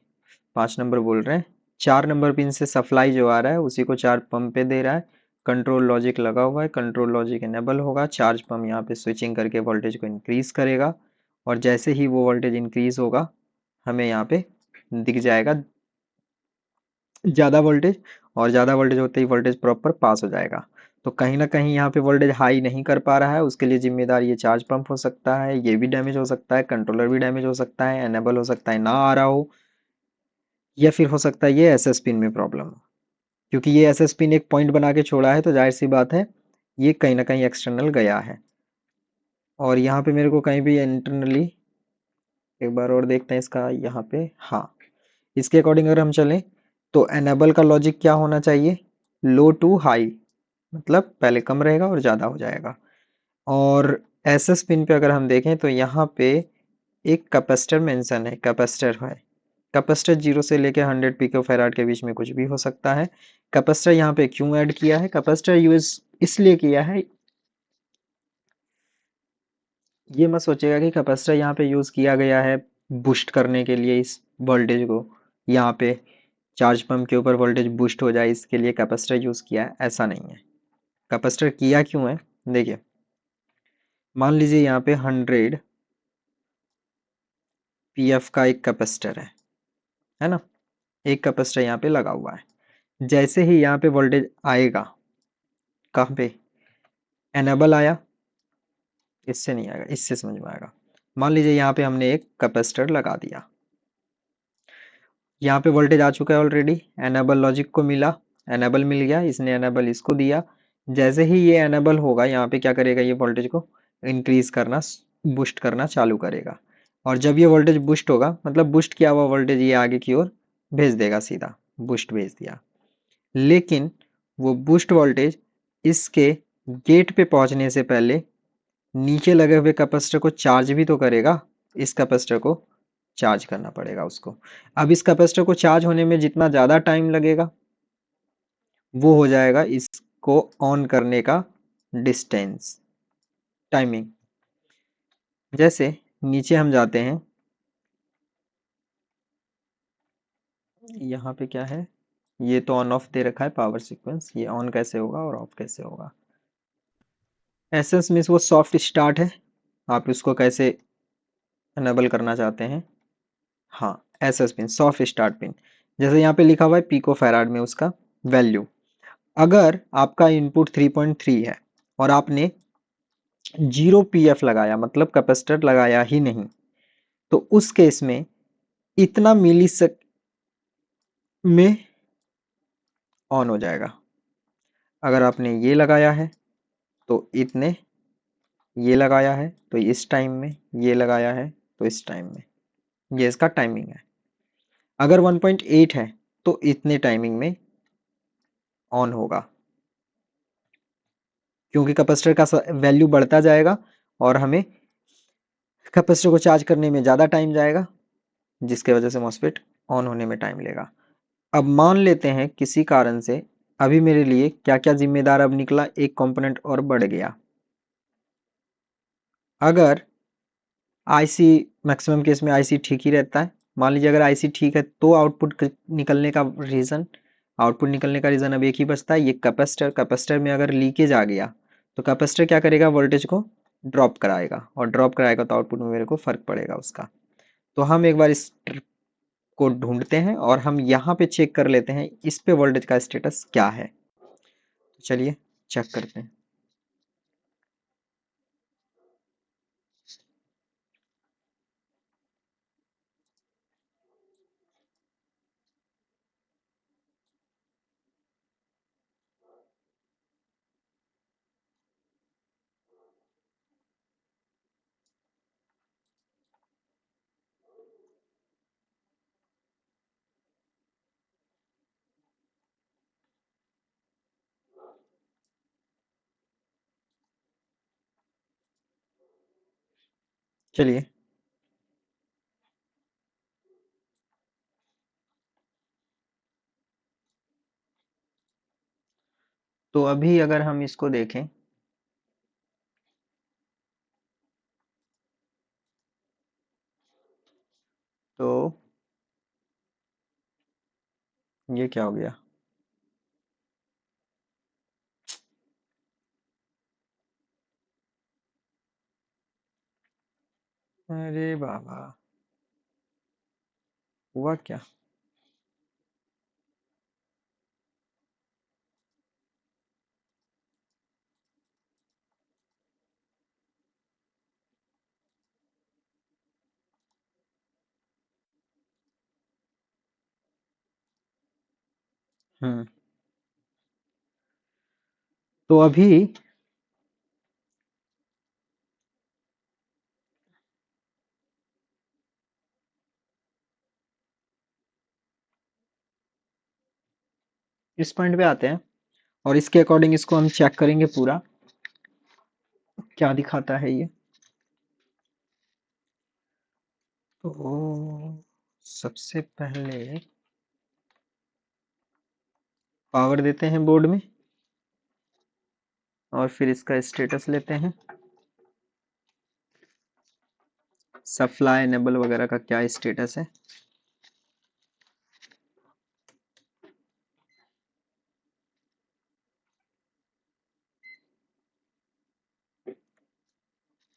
5 नंबर बोल रहे हैं, 4 नंबर पिन से सप्लाई जो आ रहा है उसी को 4 पंप पे दे रहा है। कंट्रोल लॉजिक लगा हुआ है, कंट्रोल लॉजिक इनेबल होगा, चार्ज पंप यहाँ पे स्विचिंग करके वोल्टेज को इंक्रीज करेगा और जैसे ही वो वोल्टेज इंक्रीज होगा हमें यहाँ पे दिख जाएगा ज़्यादा वोल्टेज, और ज़्यादा वोल्टेज होते ही वोल्टेज प्रॉपर पास हो जाएगा। तो कहीं ना कहीं यहाँ पे वोल्टेज हाई नहीं कर पा रहा है, उसके लिए जिम्मेदार ये चार्ज पंप हो सकता है, ये भी डैमेज हो सकता है, कंट्रोलर भी डैमेज हो सकता है, एनेबल हो सकता है ना आ रहा हो, या फिर हो सकता है ये SS पिन में प्रॉब्लम हो। क्योंकि ये SS पिन एक पॉइंट बना के छोड़ा है तो जाहिर सी बात है ये कहीं ना कहीं एक्सटर्नल गया है। और यहाँ पे मेरे को कहीं भी इंटरनली एक बार और देखते हैं इसका, यहाँ पे हाँ, इसके अकॉर्डिंग अगर हम चलें तो एनेबल का लॉजिक क्या होना चाहिए, लो टू हाई, मतलब पहले कम रहेगा और ज़्यादा हो जाएगा। और SS पिन पे अगर हम देखें तो यहाँ पे एक कैपेसिटर मेंशन है, कैपेसिटर है, कैपेसिटर 0 से लेकर 100 पिको फैराड के बीच में कुछ भी हो सकता है। कैपेसिटर यहाँ पे क्यों ऐड किया है, कैपेसिटर यूज इसलिए किया है, ये मत सोचेगा कि कैपेसिटर यहाँ पे यूज किया गया है बूस्ट करने के लिए इस वोल्टेज को, यहाँ पे चार्ज पंप के ऊपर वोल्टेज बूस्ट हो जाए इसके लिए कैपेसिटर यूज किया है, ऐसा नहीं है। कैपेसिटर किया क्यों है, देखिए मान लीजिए यहाँ पे 100 PF का एक कैपेसिटर है ना, एक कैपेसिटर यहाँ पे लगा हुआ है। जैसे ही यहाँ पे वोल्टेज आएगा, कहाँ पे, एनेबल आया, इससे नहीं आएगा, इससे समझ में आएगा। मान लीजिए यहाँ पे हमने एक कैपेसिटर लगा दिया, यहाँ पे वोल्टेज आ चुका है ऑलरेडी, एनेबल लॉजिक को मिला, एनेबल मिल गया, इसने एनेबल इसको दिया। जैसे ही ये एनेबल होगा यहाँ पे क्या करेगा, ये वोल्टेज को इंक्रीज करना, बूस्ट करना चालू करेगा। और जब ये वोल्टेज बूस्ट होगा, मतलब बूस्ट किया हुआ वोल्टेज ये आगे की ओर भेज देगा, सीधा बूस्ट भेज दिया। लेकिन वो बूस्ट वोल्टेज इसके गेट पे पहुंचने से पहले नीचे लगे हुए कैपेसिटर को चार्ज भी तो करेगा। इस कैपेसिटर को चार्ज करना पड़ेगा उसको। अब इस कैपेसिटर को चार्ज होने में जितना ज़्यादा टाइम लगेगा वो हो जाएगा इसको ऑन करने का डिस्टेंस, टाइमिंग। जैसे नीचे हम जाते हैं, यहाँ पे क्या है, ये तो ऑन ऑफ दे रखा है पावर सीक्वेंस, ये ऑन कैसे होगा और ऑफ कैसे होगा। एसेंस मीन्स वो सॉफ्ट स्टार्ट है, आप उसको कैसे एनेबल करना चाहते हैं। हाँ, SS pin, soft start pin. जैसे यहाँ पे लिखा हुआ है पिको फैराड में उसका वैल्यू। अगर आपका इनपुट 3.3 है और आपने 0 पीएफ लगाया, मतलब कैपेसिटर लगाया ही नहीं, तो उस केस में इतना मिली में ऑन हो जाएगा। अगर आपने ये लगाया है तो इतने, ये लगाया है तो इस टाइम में, ये लगाया है तो इस टाइम में, ये इसका टाइमिंग है। अगर 1.8 है तो इतने टाइमिंग में ऑन होगा, क्योंकि कैपेसिटर का वैल्यू बढ़ता जाएगा और हमें कैपेसिटर को चार्ज करने में ज़्यादा टाइम जाएगा, जिसके वजह से मॉसफेट ऑन होने में टाइम लेगा। अब मान लेते हैं किसी कारण से अभी मेरे लिए क्या क्या जिम्मेदार अब निकला, एक कंपोनेंट और बढ़ गया। अगर आईसी, मैक्सिमम केस में आईसी ठीक ही रहता है, मान लीजिए अगर आईसी ठीक है तो आउटपुट निकलने का रीज़न अब एक ही बचता है, ये कैपेसिटर में अगर लीकेज आ गया तो कैपेसिटर क्या करेगा, वोल्टेज को ड्रॉप कराएगा, और ड्रॉप कराएगा तो आउटपुट में मेरे को फर्क पड़ेगा उसका। तो हम एक बार इस को ढूंढते हैं और हम यहाँ पे चेक कर लेते हैं इस पे वोल्टेज का स्टेटस क्या है। तो चलिए चेक करते हैं। चलिए तो अभी अगर हम इसको देखें तो ये क्या हो गया, अरे बाबा, हुआ क्या। हम्म तो अभी इस पॉइंट पे आते हैं और इसके अकॉर्डिंग इसको हम चेक करेंगे पूरा क्या दिखाता है ये। तो सबसे पहले पावर देते हैं बोर्ड में और फिर इसका स्टेटस लेते हैं, सप्लाई एनेबल वगैरह का क्या स्टेटस है।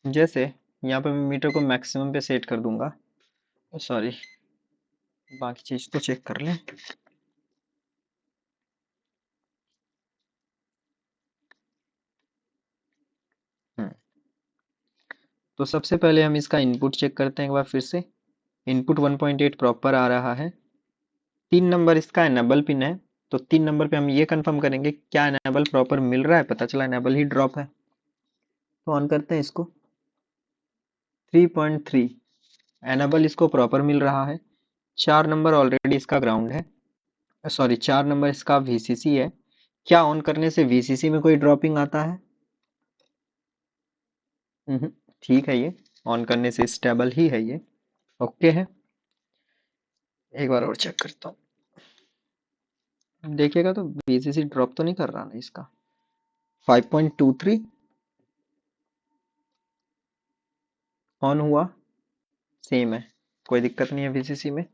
जैसे यहाँ पे मैं मीटर को मैक्सिमम पे सेट कर दूंगा, सॉरी बाकी चीज तो चेक कर लें। हम्म तो सबसे पहले हम इसका इनपुट चेक करते हैं एक बार फिर से। इनपुट 1.8 प्रॉपर आ रहा है। 3 नंबर इसका एनेबल पिन है, तो 3 नंबर पे हम ये कंफर्म करेंगे क्या एनेबल प्रॉपर मिल रहा है, पता चला एनेबल ही ड्रॉप है। तो ऑन करते हैं इसको। 3.3 एनेबल इसको प्रॉपर मिल रहा है। 4 नंबर ऑलरेडी इसका ग्राउंड है, सॉरी 4 नंबर इसका वीसीसी है, क्या ऑन करने से वीसीसी में कोई ड्रॉपिंग आता है? ठीक है, ये ऑन करने से स्टेबल ही है, ये ओके है। एक बार और चेक करता हूँ, देखिएगा तो वीसीसी ड्रॉप तो नहीं कर रहा ना इसका। 5.23 ऑन हुआ, सेम है, कोई दिक्कत नहीं है वीसीसी में।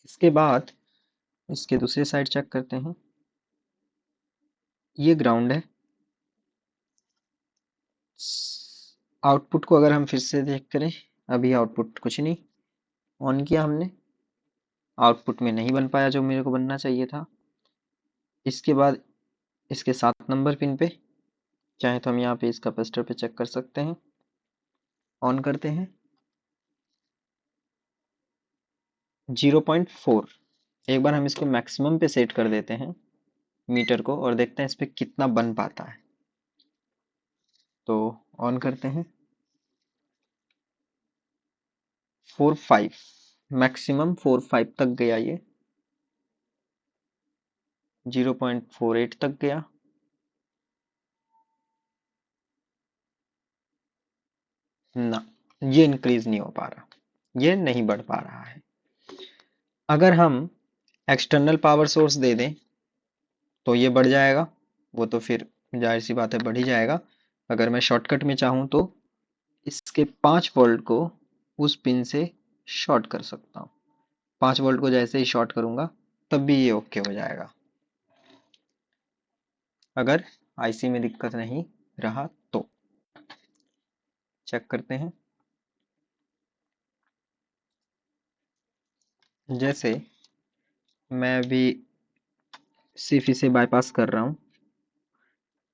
इसके बाद इसके दूसरी साइड चेक करते हैं। ये ग्राउंड है। आउटपुट को अगर हम फिर से चेक करें, अभी आउटपुट कुछ नहीं, ऑन किया हमने, आउटपुट में नहीं बन पाया जो मेरे को बनना चाहिए था। इसके बाद इसके 7 नंबर पिन पे, चाहे तो हम यहाँ पे इस कैपेसिटर पे चेक कर सकते हैं। ऑन करते हैं, 0.4। एक बार हम इसको मैक्सिमम पे सेट कर देते हैं मीटर को, और देखते हैं इस पे कितना बन पाता है। तो ऑन करते हैं, 4.5, मैक्सिमम 4.5 तक गया ये, 0.48 तक गया, ना ये इंक्रीज नहीं हो पा रहा, ये नहीं बढ़ पा रहा है। अगर हम एक्सटर्नल पावर सोर्स दे दें तो ये बढ़ जाएगा, वो तो फिर जाहिर सी बात है बढ़ ही जाएगा। अगर मैं शॉर्टकट में चाहूँ तो इसके 5 वोल्ट को उस पिन से शॉर्ट कर सकता हूँ। 5 वोल्ट को जैसे ही शॉर्ट करूंगा तब भी ये ओके हो जाएगा, अगर आईसी में दिक्कत नहीं रहा तो। चेक करते हैं, जैसे मैं अभी सिर्फ इसे बाईपास कर रहा हूँ,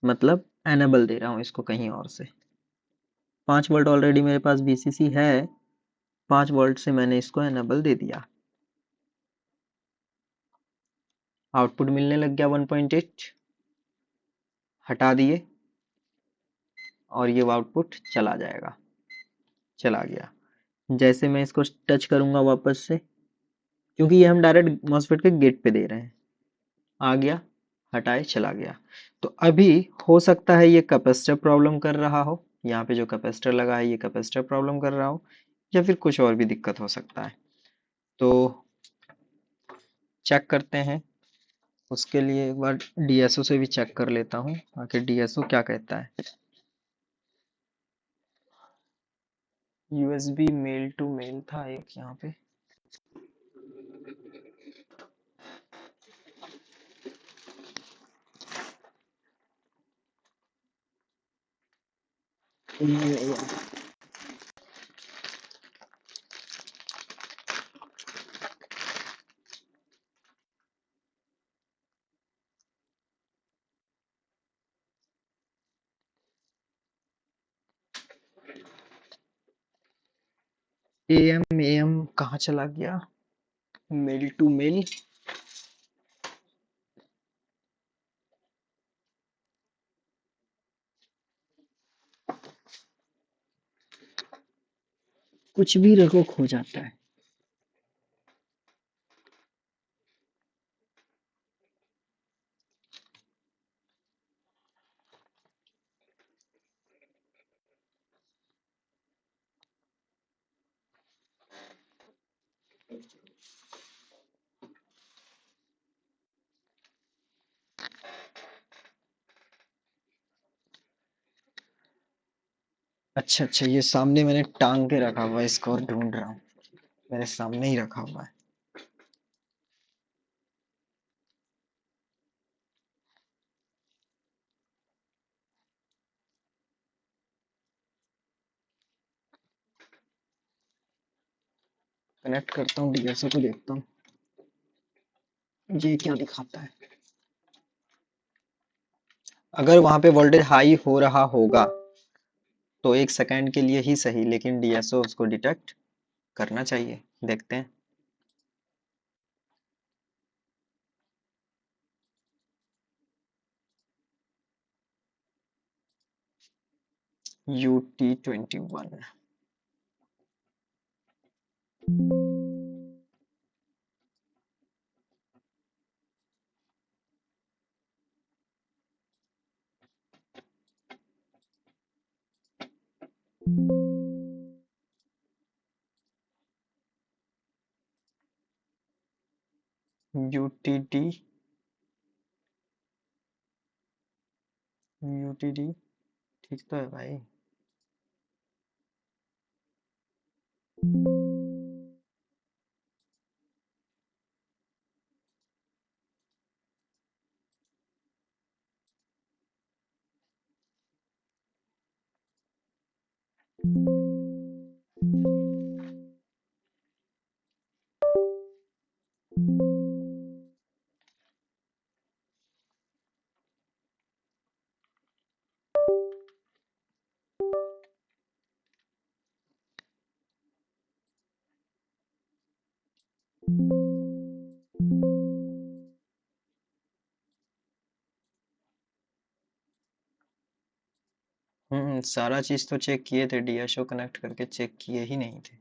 मतलब एनेबल दे रहा हूँ इसको कहीं और से। 5 वोल्ट ऑलरेडी मेरे पास वीसीसी है, 5 वोल्ट से मैंने इसको एनेबल दे दिया, आउटपुट मिलने लग गया 1.8, हटा दिए और ये आउटपुट चला जाएगा, चला गया। जैसे मैं इसको टच करूंगा वापस से, क्योंकि ये हम डायरेक्ट मॉसफेट के गेट पे दे रहे हैं, आ गया, हटाए, चला गया। तो अभी हो सकता है ये कैपेसिटर प्रॉब्लम कर रहा हो, यहाँ पे जो कैपेसिटर लगा है ये कैपेसिटर प्रॉब्लम कर रहा हो, या फिर कुछ और भी दिक्कत हो सकता है। तो चेक करते हैं, उसके लिए एक बार डीएसओ से भी चेक कर लेता हूँ, आखिर डीएसओ क्या कहता है। यूएसबी मेल टू मेल था एक यहाँ पे, एएम एएम कहाँ चला गया, मेल टू मेल, कुछ भी रखो खो जाता है। अच्छा अच्छा, ये सामने मैंने टांग के रखा हुआ है, इसको और ढूंढ रहा हूँ, मेरे सामने ही रखा हुआ है। कनेक्ट करता हूँ डीएसओ को, देखता हूँ ये क्या दिखाता है। अगर वहां पे वोल्टेज हाई हो रहा होगा तो 1 सेकेंड के लिए ही सही, लेकिन डीएसओ उसको डिटेक्ट करना चाहिए, देखते हैं। UT21, यूटीडी यूटीडी ठीक तो है भाई। सारा चीज तो चेक किए थे, डीएसओ कनेक्ट करके चेक किए ही नहीं थे।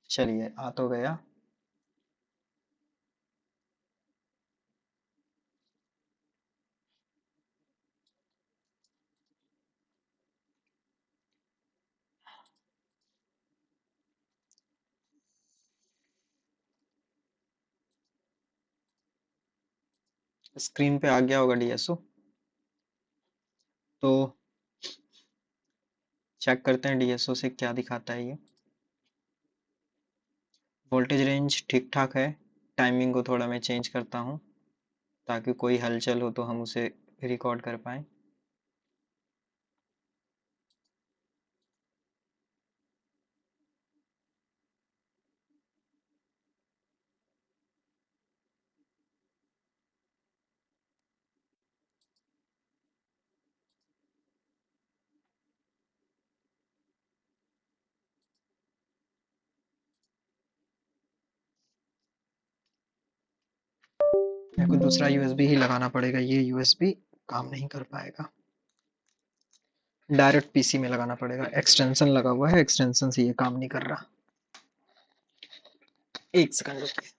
चलिए आ तो गया। स्क्रीन पे आ गया होगा डीएसओ, तो चेक करते हैं डीएसओ से क्या दिखाता है ये। वोल्टेज रेंज ठीक ठाक है। टाइमिंग को थोड़ा मैं चेंज करता हूँ ताकि कोई हलचल हो तो हम उसे रिकॉर्ड कर पाए। मेरे को दूसरा यूएसबी ही लगाना पड़ेगा, ये यूएसबी काम नहीं कर पाएगा। डायरेक्ट पीसी में लगाना पड़ेगा। एक्सटेंशन लगा हुआ है, एक्सटेंशन से ये काम नहीं कर रहा। एक सेकंड रुकिए।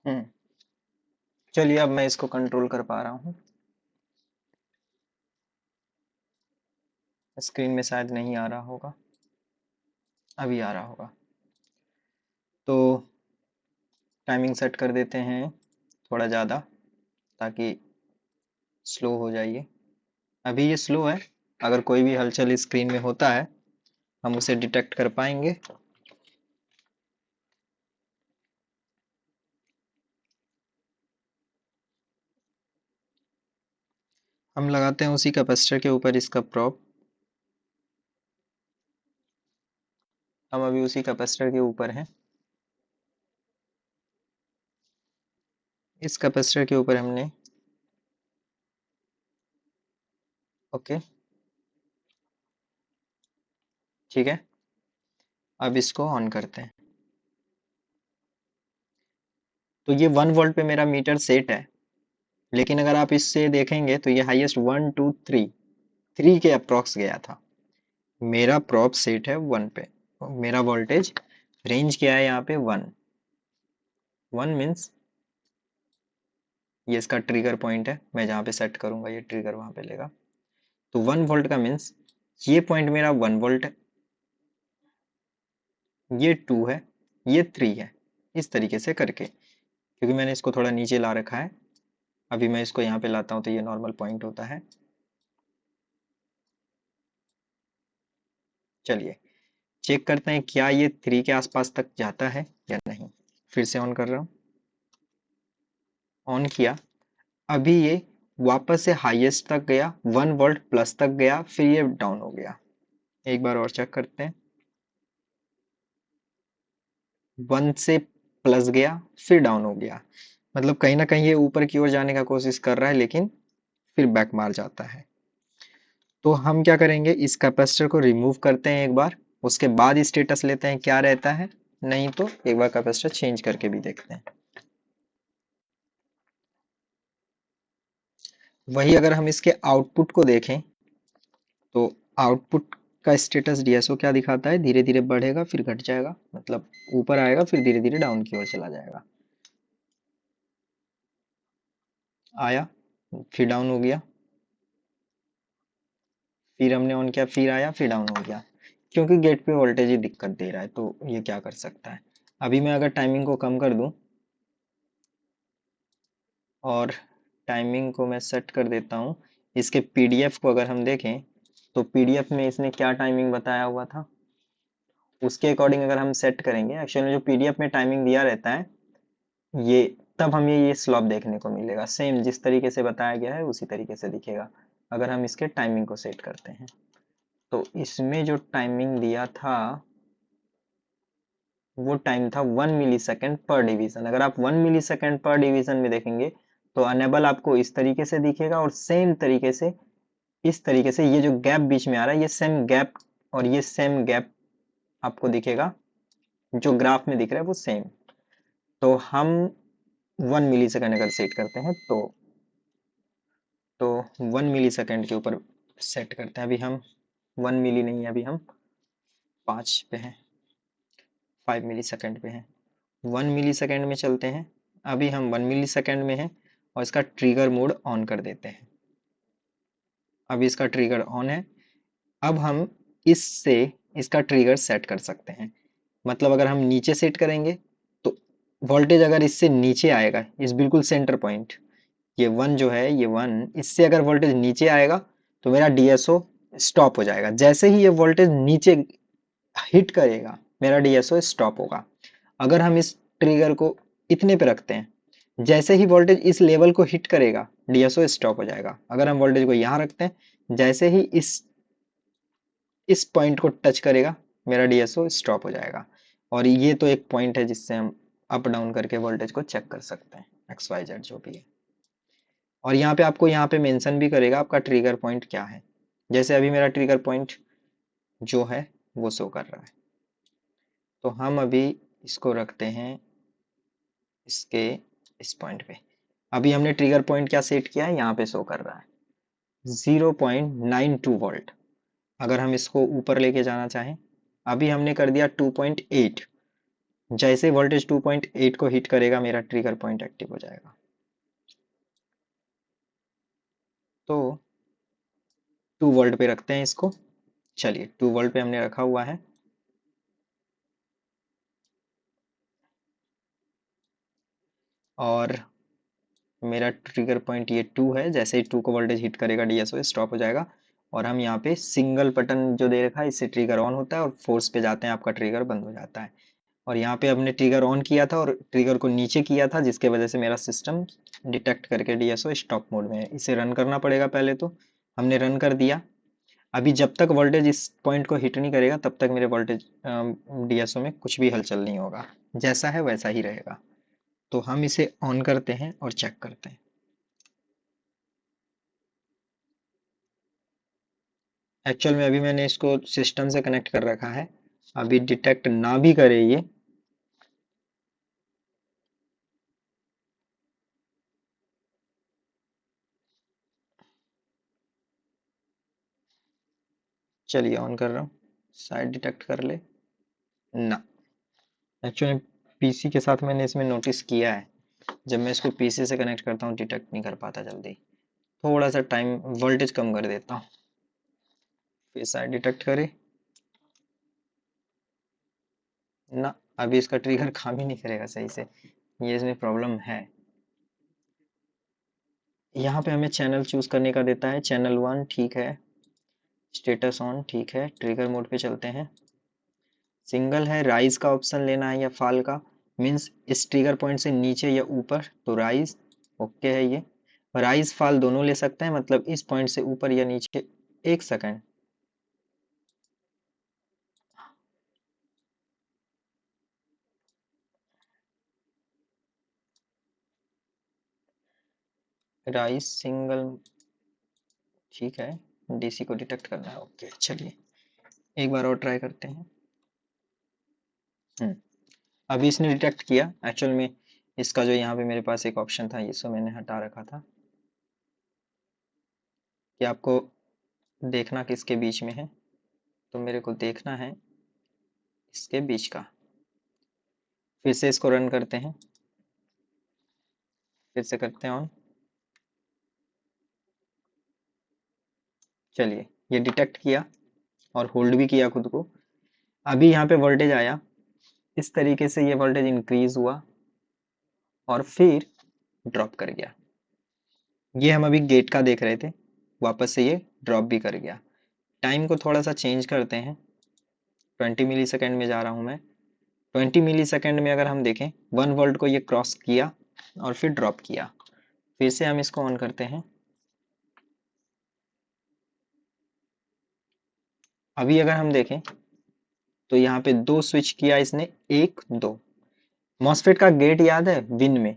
हम्म चलिए अब मैं इसको कंट्रोल कर पा रहा हूँ। स्क्रीन में शायद नहीं आ रहा होगा, अभी आ रहा होगा। तो टाइमिंग सेट कर देते हैं थोड़ा ज़्यादा ताकि स्लो हो जाइए। अभी ये स्लो है, अगर कोई भी हलचल स्क्रीन में होता है हम उसे डिटेक्ट कर पाएंगे। हम लगाते हैं उसी कैपेसिटर के ऊपर इसका प्रोब। हम अभी उसी कैपेसिटर के ऊपर हैं। इस कैपेसिटर के ऊपर हमने ओके, ठीक है। अब इसको ऑन करते हैं। तो ये 1 वोल्ट पे मेरा मीटर सेट है, लेकिन अगर आप इससे देखेंगे तो ये हाईएस्ट 1 2 3 के अप्रॉक्स गया था। मेरा प्रॉप सेट है 1 पे, मेरा वोल्टेज रेंज क्या है यहाँ पे 1 मीन्स ये इसका ट्रिगर पॉइंट है। मैं जहाँ पे सेट करूंगा ये ट्रिगर वहां पे लेगा। तो 1 वोल्ट का मीन्स ये पॉइंट मेरा 1 वोल्ट है, ये 2 है, ये 3 है। इस तरीके से करके, क्योंकि मैंने इसको थोड़ा नीचे ला रखा है, अभी मैं इसको यहाँ पे लाता हूँ तो ये नॉर्मल पॉइंट होता है। चलिए चेक करते हैं क्या ये 3 के आसपास तक जाता है या नहीं। फिर से ऑन कर रहा हूँ, ऑन किया। अभी ये वापस से हाईएस्ट तक गया, 1 वोल्ट प्लस तक गया, फिर ये डाउन हो गया। एक बार और चेक करते हैं। 1 से प्लस गया, फिर डाउन हो गया। मतलब कहीं ना कहीं ये ऊपर की ओर जाने का कोशिश कर रहा है, लेकिन फिर बैक मार जाता है। तो हम क्या करेंगे, इस कैपेसिटर को रिमूव करते हैं एक बार, उसके बाद स्टेटस लेते हैं क्या रहता है। नहीं तो एक बार कैपेसिटर चेंज करके भी देखते हैं। वही अगर हम इसके आउटपुट को देखें तो आउटपुट का स्टेटस डीएसओ क्या दिखाता है, धीरे धीरे बढ़ेगा फिर घट जाएगा, मतलब ऊपर आएगा फिर धीरे धीरे डाउन की ओर चला जाएगा। आया, फिर डाउन हो गया, फिर हमने ऑन किया, फिर आया, फिर डाउन हो गया। क्योंकि गेट पे वोल्टेज ही दिक्कत दे रहा है, तो ये क्या कर सकता है। अभी मैं अगर टाइमिंग को कम कर दूं और टाइमिंग को मैं सेट कर देता हूं, इसके पीडीएफ को अगर हम देखें तो पीडीएफ में इसने क्या टाइमिंग बताया हुआ था, उसके अकॉर्डिंग अगर हम सेट करेंगे। एक्चुअली में जो पीडीएफ में टाइमिंग दिया रहता है ये, तब हमें ये स्लॉप देखने को मिलेगा। सेम जिस तरीके से बताया गया है उसी तरीके से दिखेगा अगर हम इसके टाइमिंग को सेट करते हैं। तो इसमें जो टाइमिंग दिया था वो टाइम था 1 मिली सेकेंड पर डिवीजन। अगर आप 1 मिली सेकेंड पर डिवीजन में देखेंगे तो अनेबल आपको इस तरीके से दिखेगा, और सेम तरीके से इस तरीके से ये जो गैप बीच में आ रहा है ये सेम गैप, और ये सेम गैप आपको दिखेगा, जो ग्राफ में दिख रहा है वो सेम। तो हम 1 मिली सेकेंड अगर सेट करते हैं तो 1 मिली सेकेंड के ऊपर सेट करते हैं। अभी हम 1 मिली नहीं, अभी हम 5 पे हैं, 5 मिली सेकेंड पे हैं। 1 मिली सेकेंड में चलते हैं। अभी हम 1 मिली सेकेंड में हैं और इसका ट्रिगर मोड ऑन कर देते हैं। अभी इसका ट्रिगर ऑन है। अब हम इससे इसका ट्रिगर सेट कर सकते हैं। मतलब अगर हम नीचे सेट करेंगे तो वोल्टेज अगर इससे नीचे आएगा, इस बिल्कुल सेंटर पॉइंट, ये 1 जो है, ये 1, इससे अगर वोल्टेज नीचे आएगा तो मेरा डीएसओ स्टॉप हो जाएगा। जैसे ही ये वोल्टेज नीचे हिट करेगा मेरा डीएसओ स्टॉप होगा। अगर हम इस ट्रिगर को इतने पे रखते हैं, जैसे ही वोल्टेज इस लेवल को हिट करेगा डीएसओ स्टॉप हो जाएगा। अगर हम वोल्टेज को यहाँ रखते हैं, जैसे ही इस पॉइंट को टच करेगा मेरा डीएसओ स्टॉप हो जाएगा। और ये तो एक पॉइंट है जिससे हम अप डाउन करके वोल्टेज को चेक कर सकते हैं, एक्स वाई जेड जो भी है। और यहाँ पे आपको यहाँ पे मेंशन भी करेगा आपका ट्रिगर पॉइंट क्या है। जैसे अभी मेरा ट्रिगर पॉइंट जो है वो शो कर रहा है। तो हम अभी इसको रखते हैं इसके इस पॉइंट पे। अभी हमने ट्रिगर पॉइंट क्या सेट किया है, यहाँ पे शो कर रहा है 0.92 वोल्ट। अगर हम इसको ऊपर लेके जाना चाहें, अभी हमने कर दिया 2.8। जैसे वोल्टेज 2.8 को हिट करेगा मेरा ट्रिगर पॉइंट एक्टिव हो जाएगा। तो 2 वोल्ट पे रखते हैं इसको। चलिए 2 वोल्ट पे हमने रखा हुआ है। और मेरा ट्रिगर पॉइंट ये 2 है, जैसे ही 2 को वोल्टेज हिट करेगा डीएसओ स्टॉप हो जाएगा। और हम यहाँ पे सिंगल बटन जो दे रखा है इससे ट्रिगर ऑन होता है, और फोर्स पे जाते हैं आपका ट्रिगर बंद हो जाता है। और यहाँ पे हमने ट्रिगर ऑन किया था और ट्रिगर को नीचे किया था, जिसके वजह से मेरा सिस्टम डिटेक्ट करके डीएसओ स्टॉप मोड में है। इसे रन करना पड़ेगा पहले, तो हमने रन कर दिया। अभी जब तक वोल्टेज इस पॉइंट को हिट नहीं करेगा तब तक मेरे वोल्टेज डीएसओ में कुछ भी हलचल नहीं होगा, जैसा है वैसा ही रहेगा। तो हम इसे ऑन करते हैं और चेक करते हैं। एक्चुअल में अभी मैंने इसको सिस्टम से कनेक्ट कर रखा है, अभी डिटेक्ट ना भी करे ये, चलिए ऑन कर रहा हूँ, शायद डिटेक्ट कर ले ना। एक्चुअली पीसी के साथ मैंने इसमें नोटिस किया है, जब मैं इसको पीसी से कनेक्ट करता हूँ डिटेक्ट नहीं कर पाता जल्दी। थोड़ा सा टाइम वोल्टेज कम कर देता हूँ, फिर शायद डिटेक्ट करे ना। अभी इसका ट्रिगर काम ही नहीं करेगा सही से, ये इसमें प्रॉब्लम है। यहाँ पे हमें चैनल चूज करने का देता है, चैनल 1 ठीक है, स्टेटस ऑन ठीक है, ट्रिगर मोड पे चलते हैं। सिंगल है, राइज का ऑप्शन लेना है या फॉल का, मीन्स इस ट्रिगर पॉइंट से नीचे या ऊपर, तो राइज ओके है। ये राइज फॉल दोनों ले सकते हैं, मतलब इस पॉइंट से ऊपर या नीचे। एक सेकंड, राइज सिंगल ठीक है, डीसी को डिटेक्ट करना है। ओके चलिए एक बार और ट्राई करते हैं। अभी इसने डिटेक्ट किया। एक्चुअल में इसका जो यहाँ पे मेरे पास एक ऑप्शन था, इसको मैंने हटा रखा था कि आपको देखना किसके बीच में है, तो मेरे को देखना है इसके बीच का। फिर से इसको रन करते हैं, फिर से करते हैं ऑन। चलिए ये डिटेक्ट किया और होल्ड भी किया खुद को। अभी यहाँ पे वोल्टेज आया, इस तरीके से ये वोल्टेज इंक्रीज हुआ और फिर ड्रॉप कर गया। ये हम अभी गेट का देख रहे थे, वापस से ये ड्रॉप भी कर गया। टाइम को थोड़ा सा चेंज करते हैं, 20 मिली सेकेंड में जा रहा हूँ मैं। 20 मिली सेकेंड में अगर हम देखें 1 वोल्ट को ये क्रॉस किया और फिर ड्रॉप किया। फिर से हम इसको ऑन करते हैं। अभी अगर हम देखें तो यहाँ पे 2 स्विच किया इसने, 1 2। मॉसफेट का गेट याद है विन में,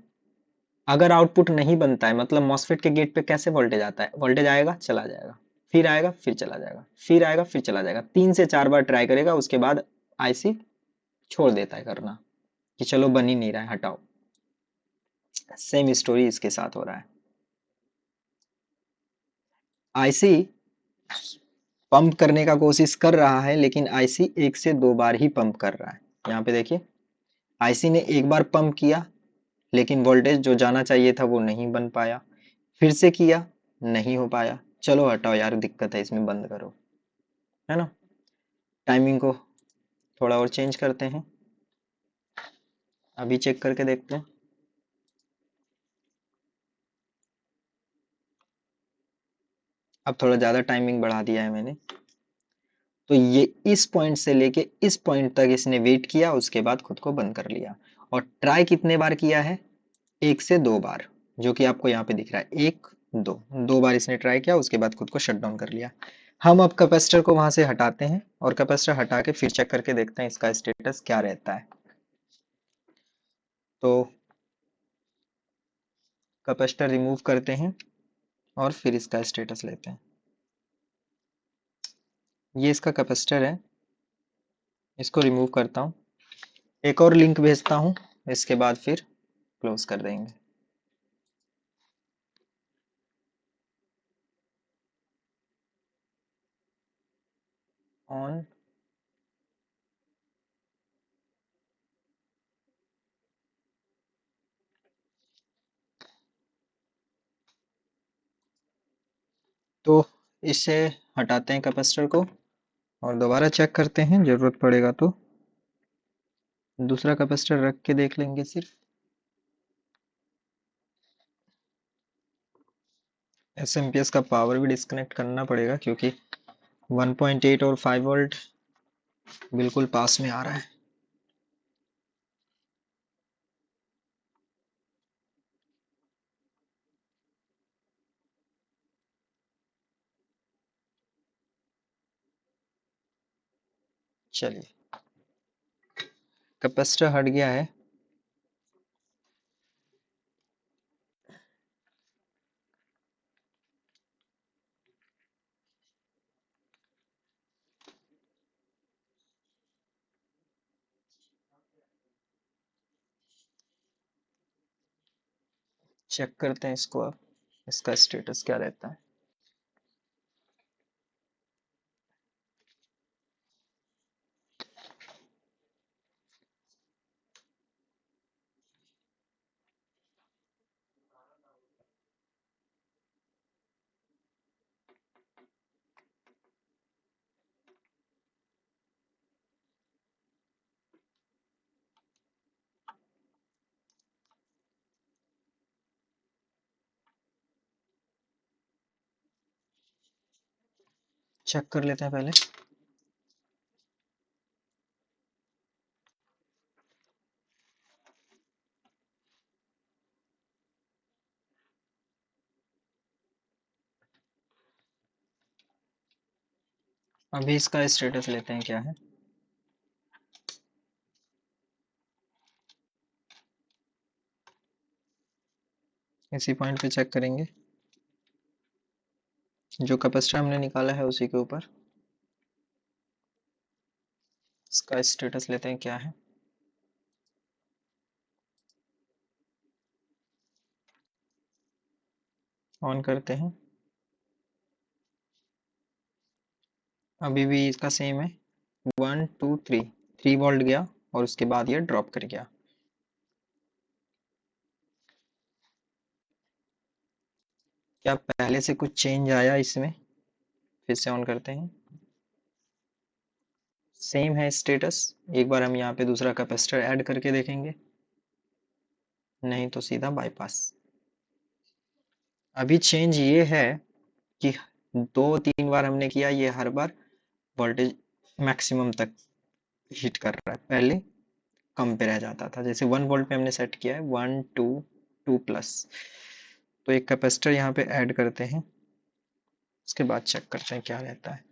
अगर आउटपुट नहीं बनता है, मतलब मॉसफेट के गेट पे कैसे वोल्टेज आता है, वोल्टेज आएगा चला जाएगा, फिर आएगा फिर चला जाएगा, फिर आएगा फिर चला जाएगा, 3 से 4 बार ट्राई करेगा, उसके बाद आईसी छोड़ देता है करना कि चलो बन ही नहीं रहा है हटाओ। सेम स्टोरी इसके साथ हो रहा है। आईसी पंप करने का कोशिश कर रहा है, लेकिन आईसी 1 से 2 बार ही पंप कर रहा है। यहाँ पे देखिए आईसी ने एक बार पंप किया, लेकिन वोल्टेज जो जाना चाहिए था वो नहीं बन पाया। फिर से किया, नहीं हो पाया। चलो हटाओ यार, दिक्कत है इसमें, बंद करो, है ना। टाइमिंग को थोड़ा और चेंज करते हैं, अभी चेक करके देखते हैं। अब थोड़ा ज़्यादा टाइमिंग बढ़ा दिया है मैंने। तो ये इस पॉइंट से लेके इस पॉइंट तक इसने वेट किया, उसके बाद खुद को बंद कर लिया। और ट्राई कितने बार किया है, 1 से 2 बार, जो कि आपको यहाँ पे दिख रहा है, 1 2, 2 बार इसने ट्राई किया, उसके बाद खुद को शट डाउन कर लिया। हम अब कैपेसिटर को वहां से हटाते हैं और कैपेसिटर हटा के फिर चेक करके देखते हैं इसका स्टेटस क्या रहता है। तो कैपेसिटर रिमूव करते हैं और फिर इसका स्टेटस लेते हैं। ये इसका कैपेसिटर है, इसको रिमूव करता हूँ, एक और लिंक भेजता हूँ, इसके बाद फिर क्लोज कर देंगे। ऑन, तो इससे हटाते हैं कैपेसिटर को और दोबारा चेक करते हैं, जरूरत पड़ेगा तो दूसरा कैपेसिटर रख के देख लेंगे सिर्फ। एसएमपीएस का पावर भी डिस्कनेक्ट करना पड़ेगा, क्योंकि 1.8 और 5 वोल्ट बिल्कुल पास में आ रहा है। चलिए, कैपेसिटर हट गया है। चेक करते हैं इसको अब, इसका स्टेटस क्या रहता है। चेक कर लेते हैं पहले। अभी इसका स्टेटस लेते हैं क्या है। इसी पॉइंट पे चेक करेंगे, जो कैपेसिटर हमने निकाला है उसी के ऊपर इसका स्टेटस लेते हैं क्या है। ऑन करते हैं, अभी भी इसका सेम है, 1 2 3, 3 वोल्ट गया और उसके बाद ये ड्रॉप कर गया। क्या पहले से कुछ चेंज आया इसमें? फिर से ऑन करते हैं, सेम है स्टेटस। एक बार हम यहाँ पे दूसरा कैपेसिटर ऐड करके देखेंगे, नहीं तो सीधा बाईपास। अभी चेंज ये है कि 2-3 बार हमने किया, ये हर बार वोल्टेज मैक्सिमम तक हिट कर रहा है। पहले कम पे रह जाता था, जैसे 1 वोल्ट पे हमने सेट किया है, 1 2 2 प्लस। तो एक कैपेसिटर यहाँ पे ऐड करते हैं, उसके बाद चेक करते हैं क्या रहता है।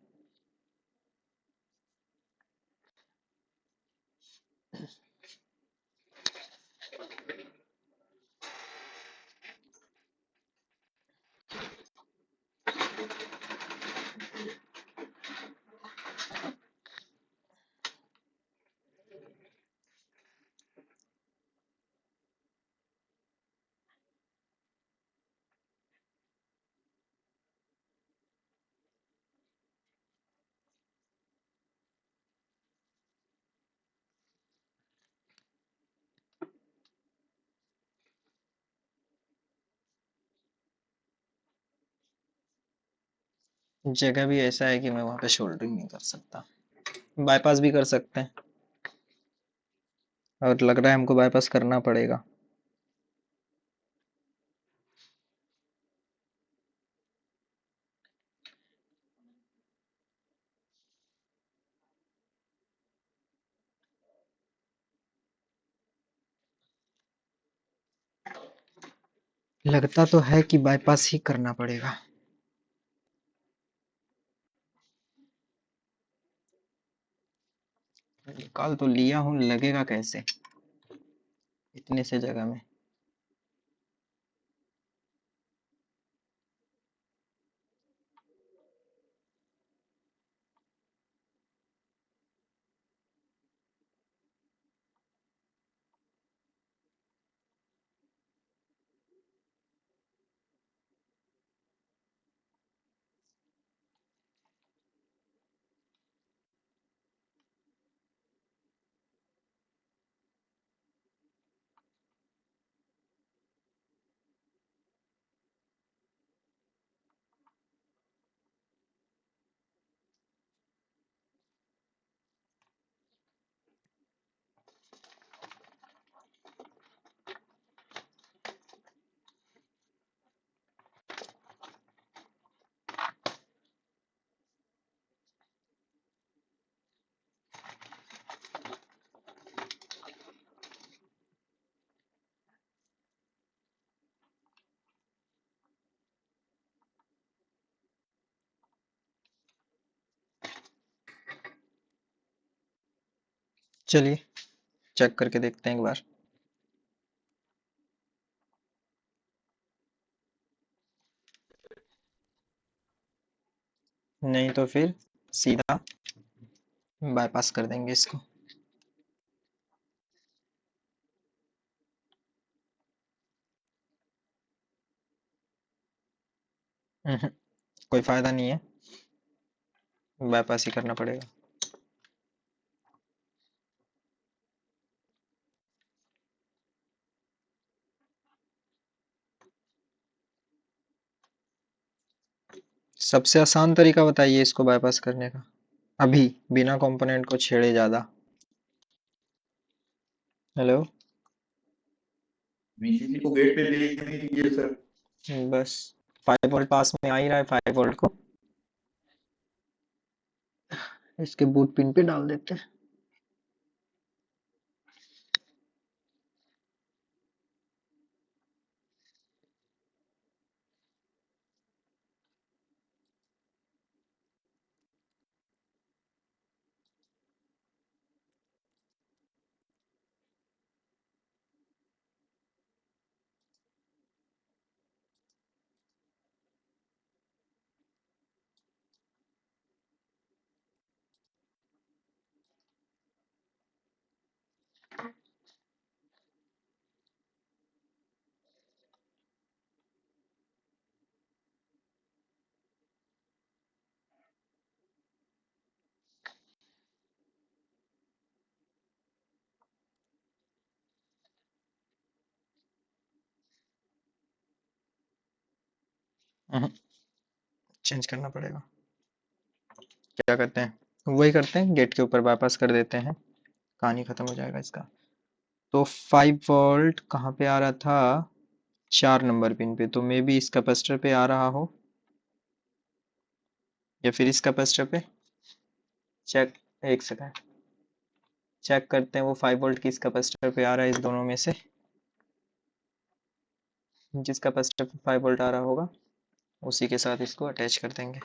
जगह भी ऐसा है कि मैं वहां पे शोल्डरिंग नहीं कर सकता, बाईपास भी कर सकते हैं और लग रहा है हमको बाईपास करना पड़ेगा। लगता तो है कि बाईपास ही करना पड़ेगा। निकाल तो लिया हूँ, लगेगा कैसे इतने से जगह में। चलिए चेक करके देखते हैं एक बार। नहीं तो फिर सीधा बाईपास कर देंगे इसको। कोई फायदा नहीं है, बाईपास ही करना पड़ेगा। सबसे आसान तरीका बताइए इसको बाईपास करने का, अभी बिना कंपोनेंट को छेड़े ज्यादा। हेलो, वीसीसी को गेट पे भेज दीजिए सर। बस 5 वोल्ट पास में आ ही रहा है, 5 वोल्ट को इसके बूट पिन पे डाल देते हैं। चेंज करना पड़ेगा। क्या करते हैं, वही करते हैं, गेट के ऊपर बाईपास कर देते हैं, कहानी खत्म हो जाएगा इसका। तो 5 वोल्ट कहाँ पे आ रहा था, 4 नंबर पिन पे, तो मे बी इस कैपेसिटर पे आ रहा हो या फिर इस कैपेसिटर पे। चेक, एक सेकंड चेक करते हैं वो 5 वोल्ट किस कैपेसिटर पे आ रहा है इस दोनों में से। जिस कैपेसिटर पे 5 वोल्ट आ रहा होगा उसी के साथ इसको अटैच कर देंगे।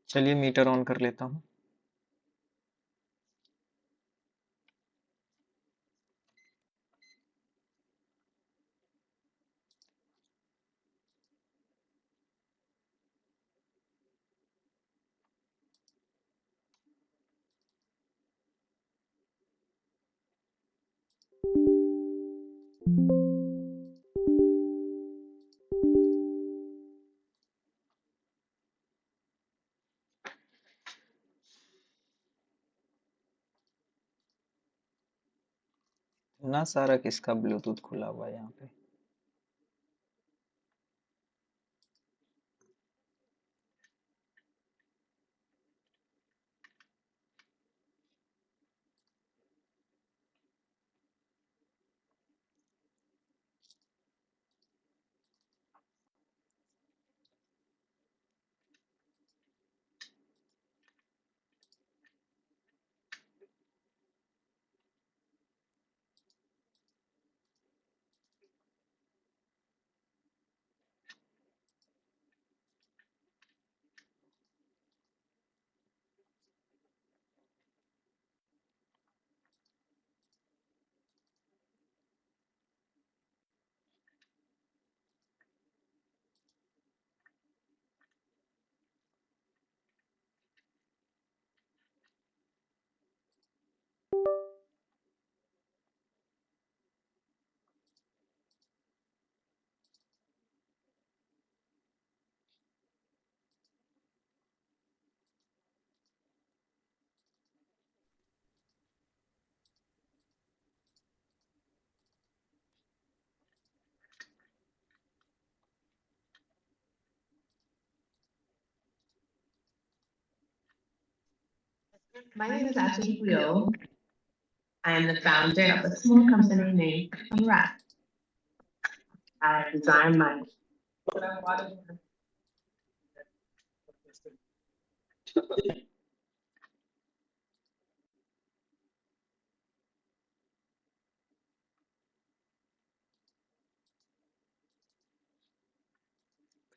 चलिए मीटर ऑन कर लेता हूँ। ना सारा किसका ब्लूटूथ खुला हुआ है यहाँ पे। My name is Ashley Quill. I am the founder of a small company named Unwrap. I design my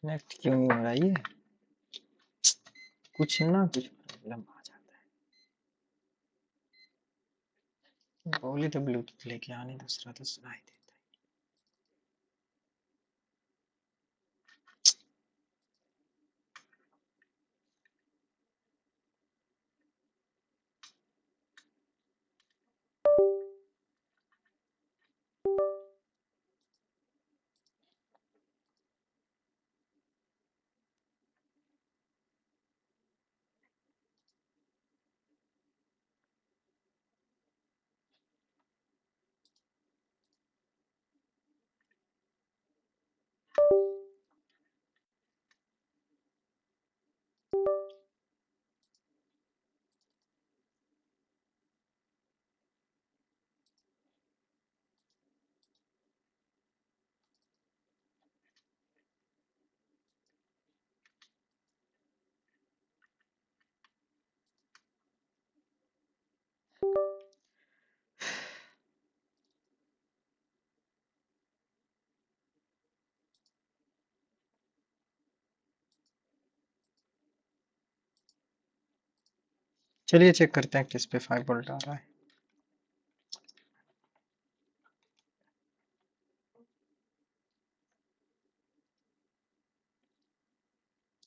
connect क्यों नहीं हो रहा ये। कुछ ना कुछ प्रॉब्लम आ जाता है। बोली तो ब्लूटूथ लेके आने, दूसरा तो सुनाई देता है। चलिए चेक करते हैं किस पे 5 वोल्ट आ रहा है।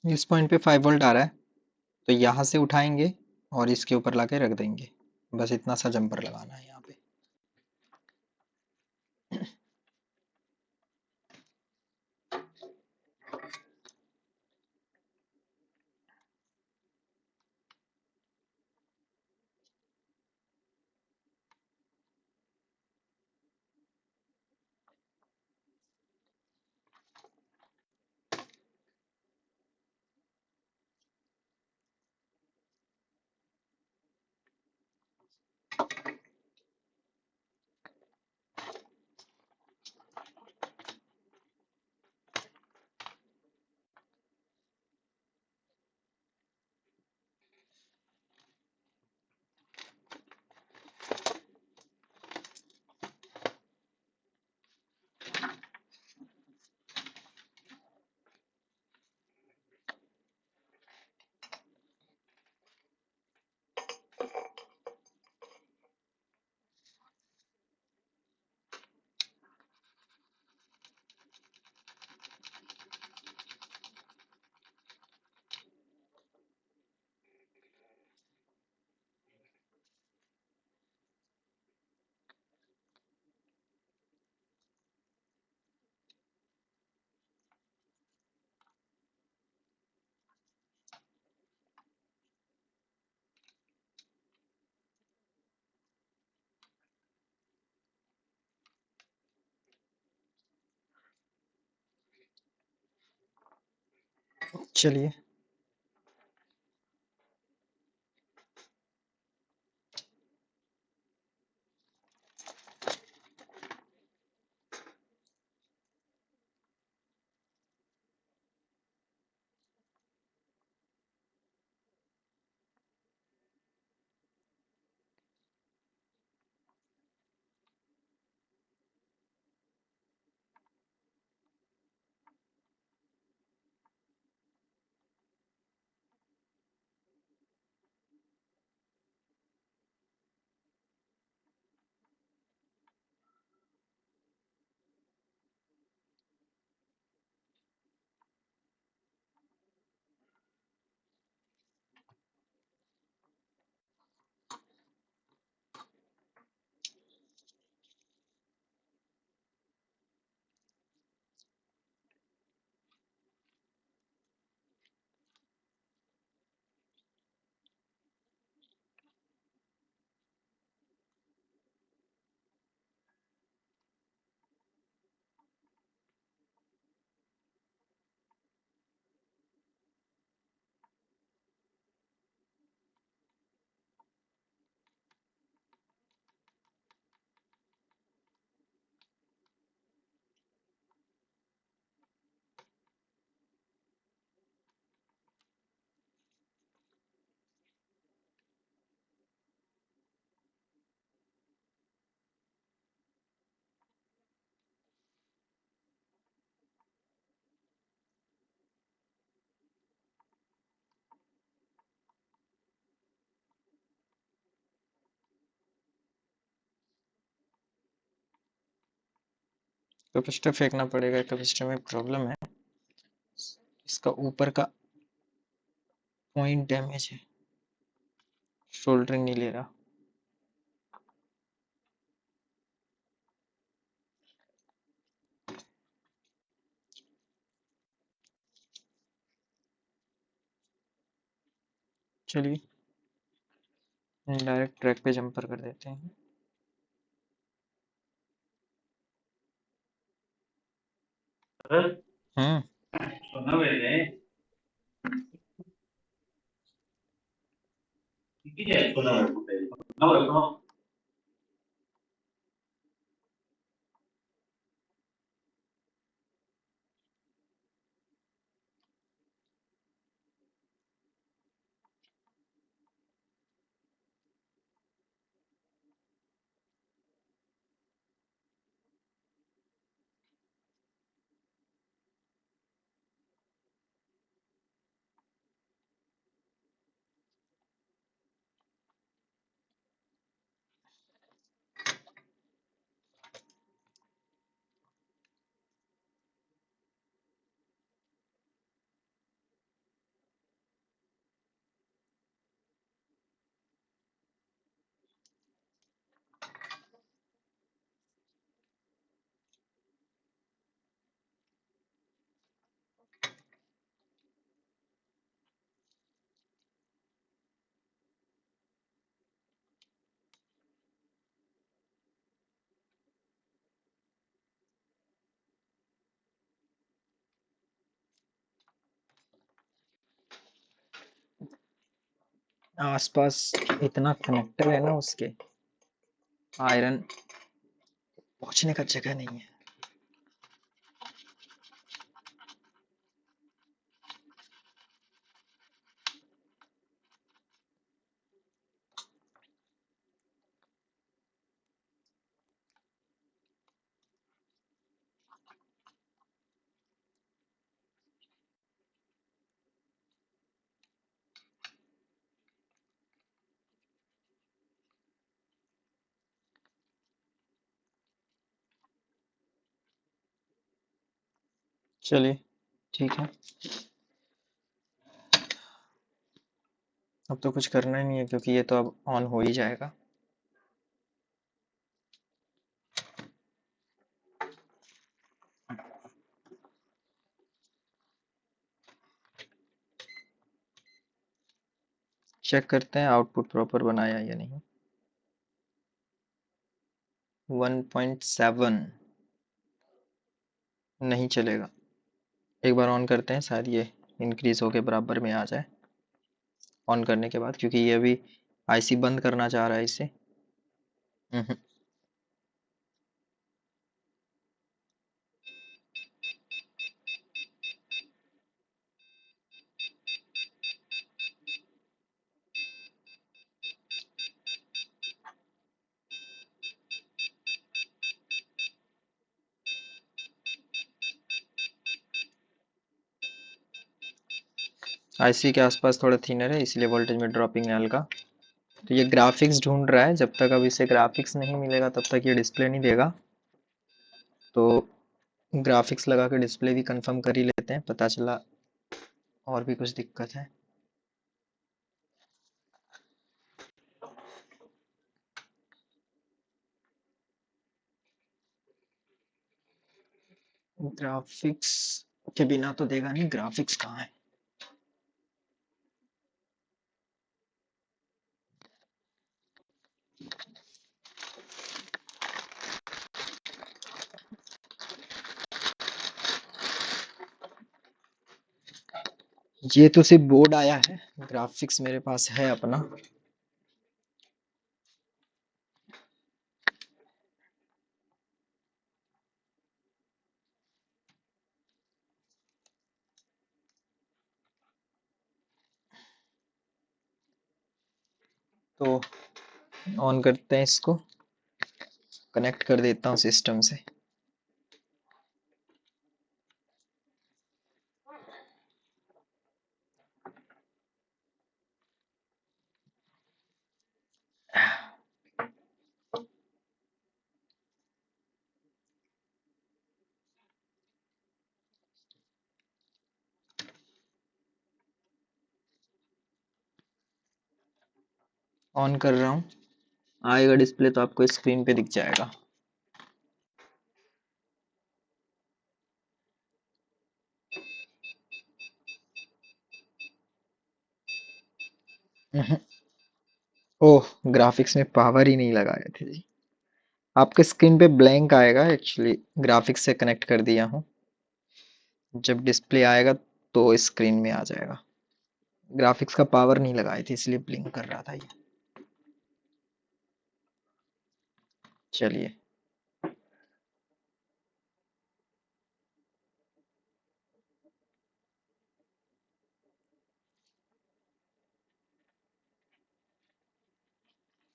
इस पॉइंट पे 5 वोल्ट आ रहा है, तो यहाँ से उठाएंगे और इसके ऊपर लाके रख देंगे। बस इतना सा जंपर लगाना है यहाँ पे। चलिए कैपेसिटर फेंकना पड़ेगा, कैपेसिटर में प्रॉब्लम है, इसका ऊपर का पॉइंट डैमेज है, सोल्डरिंग नहीं ले रहा। चलिए डायरेक्ट ट्रैक पे जंपर कर देते हैं। हम्म आसपास इतना कनेक्टर है ना उसके, आयरन पहुंचने का जगह नहीं है। चलिए ठीक है, अब तो कुछ करना ही नहीं है क्योंकि ये तो अब ऑन हो ही जाएगा। चेक करते हैं आउटपुट प्रॉपर बनाया या नहीं। 1.7 नहीं चलेगा, एक बार ऑन करते हैं, शायद ये इंक्रीज होके बराबर में आ जाए ऑन करने के बाद, क्योंकि ये अभी आईसी बंद करना चाह रहा है इसे। हम्म, आईसी के आसपास थोड़ा थिनर है इसलिए वोल्टेज में ड्रॉपिंग है हल्का। तो ये ग्राफिक्स ढूंढ रहा है, जब तक अब इसे ग्राफिक्स नहीं मिलेगा तब तक ये डिस्प्ले नहीं देगा। तो ग्राफिक्स लगा के डिस्प्ले भी कंफर्म कर ही लेते हैं, पता चला और भी कुछ दिक्कत है। ग्राफिक्स के बिना तो देगा नहीं, ग्राफिक्स कहाँ है? ये तो सिर्फ बोर्ड आया है, ग्राफिक्स मेरे पास है अपना। तो ऑन करते हैं इसको, कनेक्ट कर देता हूँ सिस्टम से। ऑन कर रहा हूँ, आएगा डिस्प्ले तो आपको स्क्रीन पे दिख जाएगा। ओह, ग्राफिक्स में पावर ही नहीं लगाए थे जी। आपके स्क्रीन पे ब्लैंक आएगा, एक्चुअली ग्राफिक्स से कनेक्ट कर दिया हूँ। जब डिस्प्ले आएगा तो स्क्रीन में आ जाएगा। ग्राफिक्स का पावर नहीं लगाए थे इसलिए ब्लिंक कर रहा था ये। चलिए,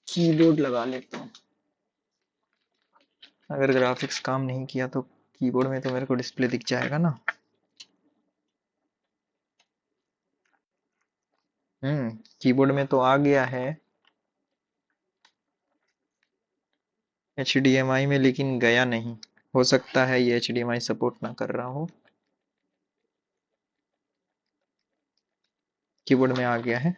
कीबोर्ड लगा लेता हूँ। अगर ग्राफिक्स काम नहीं किया तो कीबोर्ड में तो मेरे को डिस्प्ले दिख जाएगा ना। कीबोर्ड में तो आ गया है HDMI में, लेकिन गया नहीं। हो सकता है ये HDMI सपोर्ट ना कर रहा हो। कीबोर्ड में आ गया है।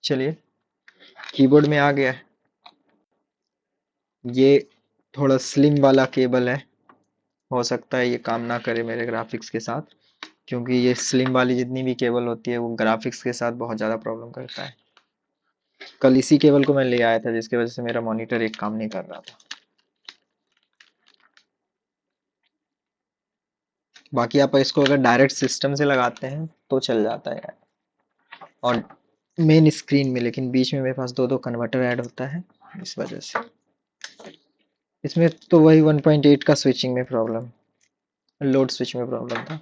चलिए, कीबोर्ड में आ गया है। ये थोड़ा स्लिम वाला केबल है, हो सकता है ये काम ना करे मेरे ग्राफिक्स के साथ, क्योंकि ये स्लिम वाली जितनी भी केबल होती है वो ग्राफिक्स के साथ बहुत ज़्यादा प्रॉब्लम करता है। कल इसी केबल को मैं ले आया था जिसकी वजह से मेरा मॉनिटर एक काम नहीं कर रहा था। बाकी आप इसको अगर डायरेक्ट सिस्टम से लगाते हैं तो चल जाता है और मेन स्क्रीन में, लेकिन बीच में मेरे पास दो कन्वर्टर ऐड होता है, इस वजह से। इसमें तो वही 1.8 का स्विचिंग में प्रॉब्लम, लोड स्विच में प्रॉब्लम था।